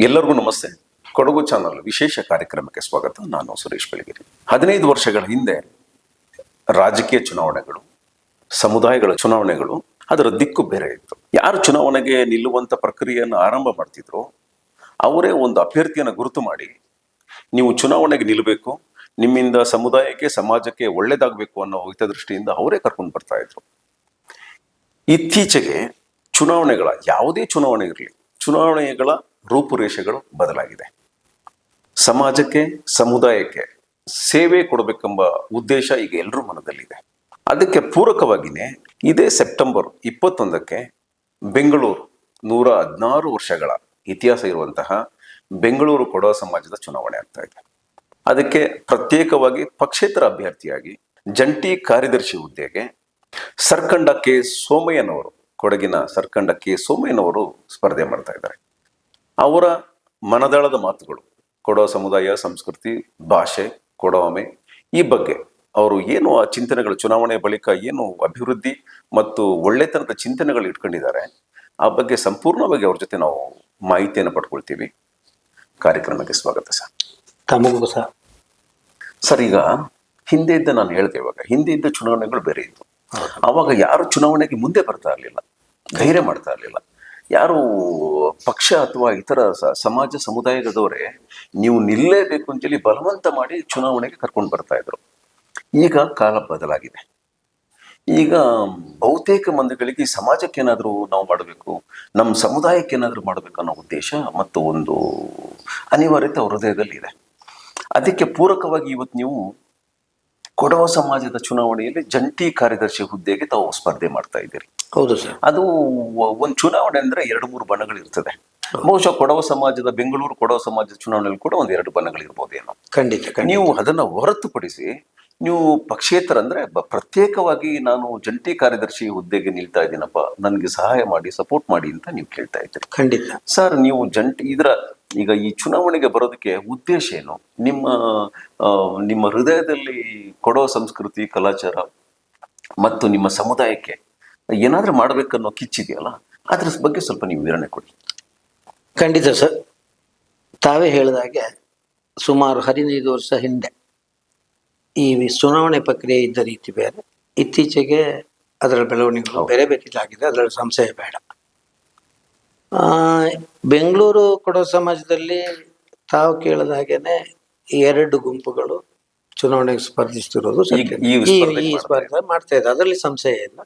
ಎಲ್ಲರಿಗೂ ನಮಸ್ತೆ. ಕೊಡಗು ಚಾನಲ್ ವಿಶೇಷ ಕಾರ್ಯಕ್ರಮಕ್ಕೆ ಸ್ವಾಗತ. ನಾನು ಸುರೇಶ್ ಬೆಳಗೆರೆ. 15 ವರ್ಷಗಳ ಹಿಂದೆ ರಾಜಕೀಯ ಚುನಾವಣೆಗಳು, ಸಮುದಾಯಗಳ ಚುನಾವಣೆಗಳು, ಅದರ ದಿಕ್ಕು ಬೇರೆ ಇತ್ತು. ಯಾರು ಚುನಾವಣೆಗೆ ನಿಲ್ಲುವಂತ ಪ್ರಕ್ರಿಯೆಯನ್ನು ಆರಂಭ ಮಾಡ್ತಿದ್ರು ಅವರೇ ಒಂದು ಅಭ್ಯರ್ಥಿಯನ್ನು ಗುರುತು ಮಾಡಿ, ನೀವು ಚುನಾವಣೆಗೆ ನಿಲ್ಲಬೇಕು, ನಿಮ್ಮಿಂದ ಸಮುದಾಯಕ್ಕೆ ಸಮಾಜಕ್ಕೆ ಒಳ್ಳೇದಾಗಬೇಕು ಅನ್ನೋ ಹಿತದೃಷ್ಟಿಯಿಂದ ಅವರೇ ಕರ್ಕೊಂಡು ಬರ್ತಾ ಇದ್ರು. ಇತ್ತೀಚೆಗೆ ಚುನಾವಣೆಗಳ ಯಾವುದೇ ಚುನಾವಣೆ ಇರಲಿ, ಚುನಾವಣೆಗಳ ರೂಪುರೇಷೆಗಳು ಬದಲಾಗಿದೆ. ಸಮಾಜಕ್ಕೆ ಸಮುದಾಯಕ್ಕೆ ಸೇವೆ ಕೊಡಬೇಕೆಂಬ ಉದ್ದೇಶ ಈಗ ಎಲ್ಲರ ಮನದಲ್ಲಿದೆ. ಅದಕ್ಕೆ ಪೂರಕವಾಗಿಯೇ ಇದೇ ಸೆಪ್ಟೆಂಬರ್ 21ಕ್ಕೆ ಬೆಂಗಳೂರು 116 ವರ್ಷಗಳ ಇತಿಹಾಸ ಇರುವಂತಹ ಬೆಂಗಳೂರು ಕೊಡವ ಸಮಾಜದ ಚುನಾವಣೆ ಆಗ್ತಾ ಇದೆ. ಅದಕ್ಕೆ ಪ್ರತ್ಯೇಕವಾಗಿ ಪಕ್ಷೇತರ ಅಭ್ಯರ್ಥಿಯಾಗಿ ಜಂಟಿ ಕಾರ್ಯದರ್ಶಿ ಹುದ್ದೆಗೆ ಸರ್ಕಂಡ ಕೆ ಸೋಮಯ್ಯನವರು, ಕೊಡಗಿನ ಸರ್ಕಂಡ ಕೆ ಸೋಮಯ್ಯನವರು ಸ್ಪರ್ಧೆ ಮಾಡ್ತಾ ಇದ್ದಾರೆ. ಅವರ ಮನದಾಳದ ಮಾತುಗಳು, ಕೊಡವ ಸಮುದಾಯ, ಸಂಸ್ಕೃತಿ, ಭಾಷೆ, ಕೊಡವಮೆ, ಈ ಬಗ್ಗೆ ಅವರು ಏನು ಆ ಚಿಂತನೆಗಳು, ಚುನಾವಣೆ ಬಳಿಕ ಏನು ಅಭಿವೃದ್ಧಿ ಮತ್ತು ಒಳ್ಳೆತನದ ಚಿಂತನೆಗಳು ಇಟ್ಕೊಂಡಿದ್ದಾರೆ, ಆ ಬಗ್ಗೆ ಸಂಪೂರ್ಣವಾಗಿ ಅವ್ರ ಜೊತೆ ನಾವು ಮಾಹಿತಿಯನ್ನು ಪಡ್ಕೊಳ್ತೀವಿ. ಕಾರ್ಯಕ್ರಮಕ್ಕೆ ಸ್ವಾಗತ ಸರ್. ತಮಗೂ ಸಹ ಸರ್, ಈಗ ಹಿಂದೆ ಇದ್ದ, ನಾನು ಹೇಳ್ದೆ, ಇವಾಗ ಹಿಂದೆ ಇದ್ದ ಚುನಾವಣೆಗಳು ಬೇರೆ ಇತ್ತು. ಆವಾಗ ಯಾರು ಚುನಾವಣೆಗೆ ಮುಂದೆ ಬರ್ತಾ ಇರಲಿಲ್ಲ, ಧೈರ್ಯ ಮಾಡ್ತಾ ಇರಲಿಲ್ಲ. ಯಾರು ಪಕ್ಷ ಅಥವಾ ಇತರ ಸಮಾಜ ಸಮುದಾಯದವರೇ ನೀವು ನಿಲ್ಲೇಬೇಕು ಅಂತೇಳಿ ಬಲವಂತ ಮಾಡಿ ಚುನಾವಣೆಗೆ ಕರ್ಕೊಂಡು ಬರ್ತಾ ಇದ್ರು. ಈಗ ಕಾಲ ಬದಲಾಗಿದೆ. ಈಗ ಬಹುತೇಕ ಮಂದಿಗಳಿಗೆ ಈ ಸಮಾಜಕ್ಕೆ ಏನಾದರೂ ನಾವು ಮಾಡಬೇಕು, ನಮ್ಮ ಸಮುದಾಯಕ್ಕೆ ಏನಾದರೂ ಮಾಡಬೇಕು ಅನ್ನೋ ಉದ್ದೇಶ ಮತ್ತು ಒಂದು ಅನಿವಾರ್ಯತೆ ಅವ್ರ ಹೃದಯದಲ್ಲಿ ಇದೆ. ಅದಕ್ಕೆ ಪೂರಕವಾಗಿ ಇವತ್ತು ನೀವು ಕೊಡವ ಸಮಾಜದ ಚುನಾವಣೆಯಲ್ಲಿ ಜಂಟಿ ಕಾರ್ಯದರ್ಶಿ ಹುದ್ದೆಗೆ ತಾವು ಸ್ಪರ್ಧೆ ಮಾಡ್ತಾ ಇದ್ದೀರಿ. ಹೌದು ಸರ್. ಅದು ಒಂದು ಚುನಾವಣೆ ಅಂದ್ರೆ 2-3 ಬಣಗಳು ಇರ್ತದೆ. ಬಹುಶಃ ಕೊಡವ ಸಮಾಜದ, ಬೆಂಗಳೂರು ಕೊಡವ ಸಮಾಜದ ಚುನಾವಣೆಯಲ್ಲಿ ಕೂಡ 1-2 ಬಣಗಳು ಇರ್ಬೋದೇನೋ. ಖಂಡಿತ. ನೀವು ಅದನ್ನ ಹೊರತುಪಡಿಸಿ ನೀವು ಪಕ್ಷೇತರ ಅಂದ್ರೆ ಪ್ರತ್ಯೇಕವಾಗಿ ನಾನು ಜಂಟಿ ಕಾರ್ಯದರ್ಶಿ ಹುದ್ದೆಗೆ ನಿಲ್ತಾ ಇದ್ದೀನಪ್ಪ, ನನಗೆ ಸಹಾಯ ಮಾಡಿ, ಸಪೋರ್ಟ್ ಮಾಡಿ ಅಂತ ನೀವು ಕೇಳ್ತಾ ಇದ್ದೀರಿ. ಖಂಡಿತ ಸರ್, ನೀವು ಈಗ ಈ ಚುನಾವಣೆಗೆ ಬರೋದಕ್ಕೆ ಉದ್ದೇಶ ಏನು? ನಿಮ್ಮ ಹೃದಯದಲ್ಲಿ ಕೊಡವ ಸಂಸ್ಕೃತಿ, ಕಲಾಚಾರ ಮತ್ತು ನಿಮ್ಮ ಸಮುದಾಯಕ್ಕೆ ಏನಾದ್ರೂ ಮಾಡ್ಬೇಕನ್ನೋ ಕಿಚ್ಚಿದೆಯಲ್ಲ, ಅದ್ರ ಬಗ್ಗೆ ಸ್ವಲ್ಪ ನೀವು ವಿವರಣೆ ಕೊಡಿ. ಖಂಡಿತ ಸರ್. ತಾವೇ ಹೇಳಿದಾಗೆ ಸುಮಾರು 15 ವರ್ಷ ಹಿಂದೆ ಈ ಚುನಾವಣೆ ಪ್ರಕ್ರಿಯೆ ಇದ್ದ ರೀತಿ ಬೇರೆ, ಇತ್ತೀಚೆಗೆ ಅದರ ಬೆಳವಣಿಗೆಗಳು ಬೇರೆ ಬೇಕಿದ್ದಾಗಿದೆ, ಅದರಲ್ಲಿ ಸಂಶಯ ಬೇಡ. ಬೆಂಗಳೂರು ಕೊಡವ ಸಮಾಜದಲ್ಲಿ ತಾವು ಕೇಳಿದ ಹಾಗೇನೆ 2 ಗುಂಪುಗಳು ಚುನಾವಣೆಗೆ ಸ್ಪರ್ಧಿಸ್ತಿರೋದು ಈ ಸ್ಪರ್ಧೆ ಮಾಡ್ತಾ ಇದೆ, ಅದರಲ್ಲಿ ಸಂಶಯ ಇಲ್ಲ.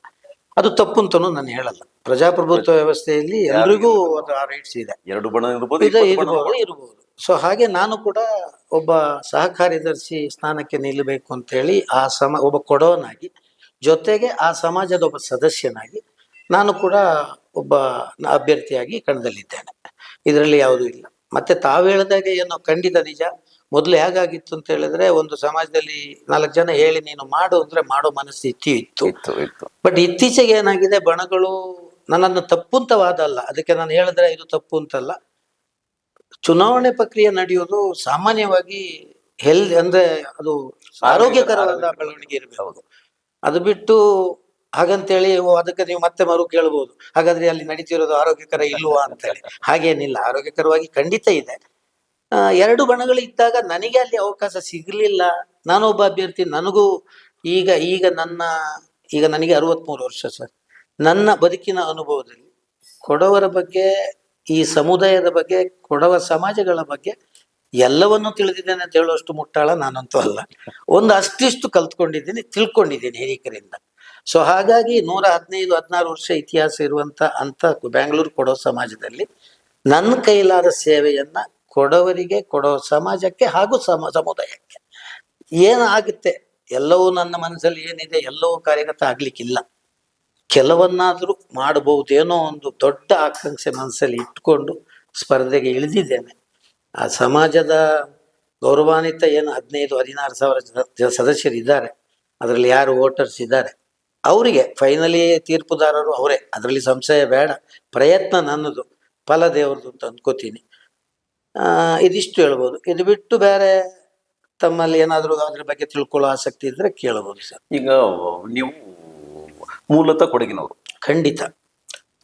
ಅದು ತಪ್ಪು ಅಂತನೂ ನಾನು ಹೇಳಲ್ಲ. ಪ್ರಜಾಪ್ರಭುತ್ವ ವ್ಯವಸ್ಥೆಯಲ್ಲಿ ಎಲ್ರಿಗೂ ಅದು ಆ ರೈಟ್ಸ್ ಇದೆ. 2 ಬಣ ಇರ್ಬೋದು. ಸೊ ಹಾಗೆ ನಾನು ಕೂಡ ಒಬ್ಬ ಸಹ ಕಾರ್ಯದರ್ಶಿ ಸ್ಥಾನಕ್ಕೆ ನಿಲ್ಲಬೇಕು ಅಂತೇಳಿ ಒಬ್ಬ ಕೊಡವನಾಗಿ, ಜೊತೆಗೆ ಆ ಸಮಾಜದ ಒಬ್ಬ ಸದಸ್ಯನಾಗಿ ನಾನು ಕೂಡ ಒಬ್ಬ ಅಭ್ಯರ್ಥಿಯಾಗಿ ಕಣದಲ್ಲಿದ್ದೇನೆ. ಇದರಲ್ಲಿ ಯಾವುದೂ ಇಲ್ಲ. ಮತ್ತೆ ತಾವು ಹೇಳಿದಾಗ ಏನೋ ಖಂಡಿತ ನಿಜ. ಮೊದಲು ಹೇಗಾಗಿತ್ತು ಅಂತ ಹೇಳಿದ್ರೆ, ಒಂದು ಸಮಾಜದಲ್ಲಿ 4 ಜನ ಹೇಳಿ ನೀನು ಮಾಡು ಅಂದ್ರೆ ಮಾಡೋ ಮನಸ್ಥಿತಿ ಇತ್ತು. ಬಟ್ ಇತ್ತೀಚೆಗೆ ಏನಾಗಿದೆ, ಬಣಗಳು ನನ್ನನ್ನು ತಪ್ಪು ಅಂತ ವಾದ ಅಲ್ಲ, ಅದಕ್ಕೆ ನಾನು ಹೇಳಿದ್ರೆ ಇದು ತಪ್ಪು ಅಂತಲ್ಲ. ಚುನಾವಣೆ ಪ್ರಕ್ರಿಯೆ ನಡೆಯೋದು ಸಾಮಾನ್ಯವಾಗಿ ಅಂದ್ರೆ ಅದು ಆರೋಗ್ಯಕರವಾದ ಬೆಳವಣಿಗೆ ಇರಬೇಕು. ಅದು ಬಿಟ್ಟು ಹಾಗಂತೇಳಿ ಅದಕ್ಕೆ ನೀವು ಮತ್ತೆ ಮರು ಕೇಳ್ಬೋದು, ಹಾಗಾದ್ರೆ ಅಲ್ಲಿ ನಡೀತಿರೋದು ಆರೋಗ್ಯಕರ ಇಲ್ವಾ ಅಂತೇಳಿ. ಹಾಗೇನಿಲ್ಲ, ಆರೋಗ್ಯಕರವಾಗಿ ಖಂಡಿತ ಇದೆ. 2 ಬಣಗಳು ಇದ್ದಾಗ ನನಗೆ ಅಲ್ಲಿ ಅವಕಾಶ ಸಿಗಲಿಲ್ಲ. ನಾನೊಬ್ಬ ಅಭ್ಯರ್ಥಿ, ನನಗೂ ಈಗ ನನಗೆ 63 ವರ್ಷ ಸರ್. ನನ್ನ ಬದುಕಿನ ಅನುಭವದಲ್ಲಿ ಕೊಡವರ ಬಗ್ಗೆ, ಈ ಸಮುದಾಯದ ಬಗ್ಗೆ, ಕೊಡವ ಸಮಾಜಗಳ ಬಗ್ಗೆ ಎಲ್ಲವನ್ನೂ ತಿಳಿದಿದ್ದೇನೆ ಅಂತ ಹೇಳುವಷ್ಟು ಮುಟ್ಟಾಳ ನಾನಂತೂ ಅಲ್ಲ. ಒಂದು ಅಷ್ಟಿಷ್ಟು ಕಲ್ತ್ಕೊಂಡಿದ್ದೀನಿ, ತಿಳ್ಕೊಂಡಿದ್ದೀನಿ ಹಿರಿಕರಿಂದ. ಸೊ ಹಾಗಾಗಿ 115-16 ವರ್ಷ ಇತಿಹಾಸ ಅಂತ ಬೆಂಗಳೂರು ಕೊಡವ ಸಮಾಜದಲ್ಲಿ ನನ್ನ ಕೈಲಾದ ಸೇವೆಯನ್ನ ಕೊಡವರಿಗೆ, ಕೊಡವ ಸಮಾಜಕ್ಕೆ ಹಾಗೂ ಸಮುದಾಯಕ್ಕೆ ಏನಾಗುತ್ತೆ, ಎಲ್ಲವೂ ನನ್ನ ಮನಸ್ಸಲ್ಲಿ ಏನಿದೆ ಎಲ್ಲವೂ ಕಾರ್ಯಗತ ಆಗ್ಲಿಕ್ಕಿಲ್ಲ. ಕೆಲವನ್ನಾದ್ರೂ ಮಾಡಬಹುದೇನೋ ಒಂದು ದೊಡ್ಡ ಆಕಾಂಕ್ಷೆ ಮನಸ್ಸಲ್ಲಿ ಇಟ್ಕೊಂಡು ಸ್ಪರ್ಧೆಗೆ ಇಳಿದಿದ್ದೇನೆ. ಆ ಸಮಾಜದ ಗೌರವಾನ್ವಿತ ಏನು 15-16 ಸಾವಿರ ಸದಸ್ಯರಿದ್ದಾರೆ, ಅದರಲ್ಲಿ ಯಾರು ವೋಟರ್ಸ್ ಇದ್ದಾರೆ ಅವರಿಗೆ ಫೈನಲಿ ತೀರ್ಪುದಾರರು ಅವರೇ, ಅದರಲ್ಲಿ ಸಂಶಯ ಬೇಡ. ಪ್ರಯತ್ನ ನನ್ನದು, ಫಲ ದೇವ್ರದ್ದು ಅಂತ ಅಂದ್ಕೋತೀನಿ. ಇದಿಷ್ಟು ಹೇಳ್ಬೋದು. ಇದು ಬಿಟ್ಟು ಬೇರೆ ತಮ್ಮಲ್ಲಿ ಏನಾದರೂ ಅದ್ರ ಬಗ್ಗೆ ತಿಳ್ಕೊಳ್ಳೋ ಆಸಕ್ತಿ ಇದ್ರೆ ಕೇಳಬಹುದು ಸರ್. ಈಗ ನೀವು ಮೂಲತಃ ಕೊಡಗಿನವರು? ಖಂಡಿತ.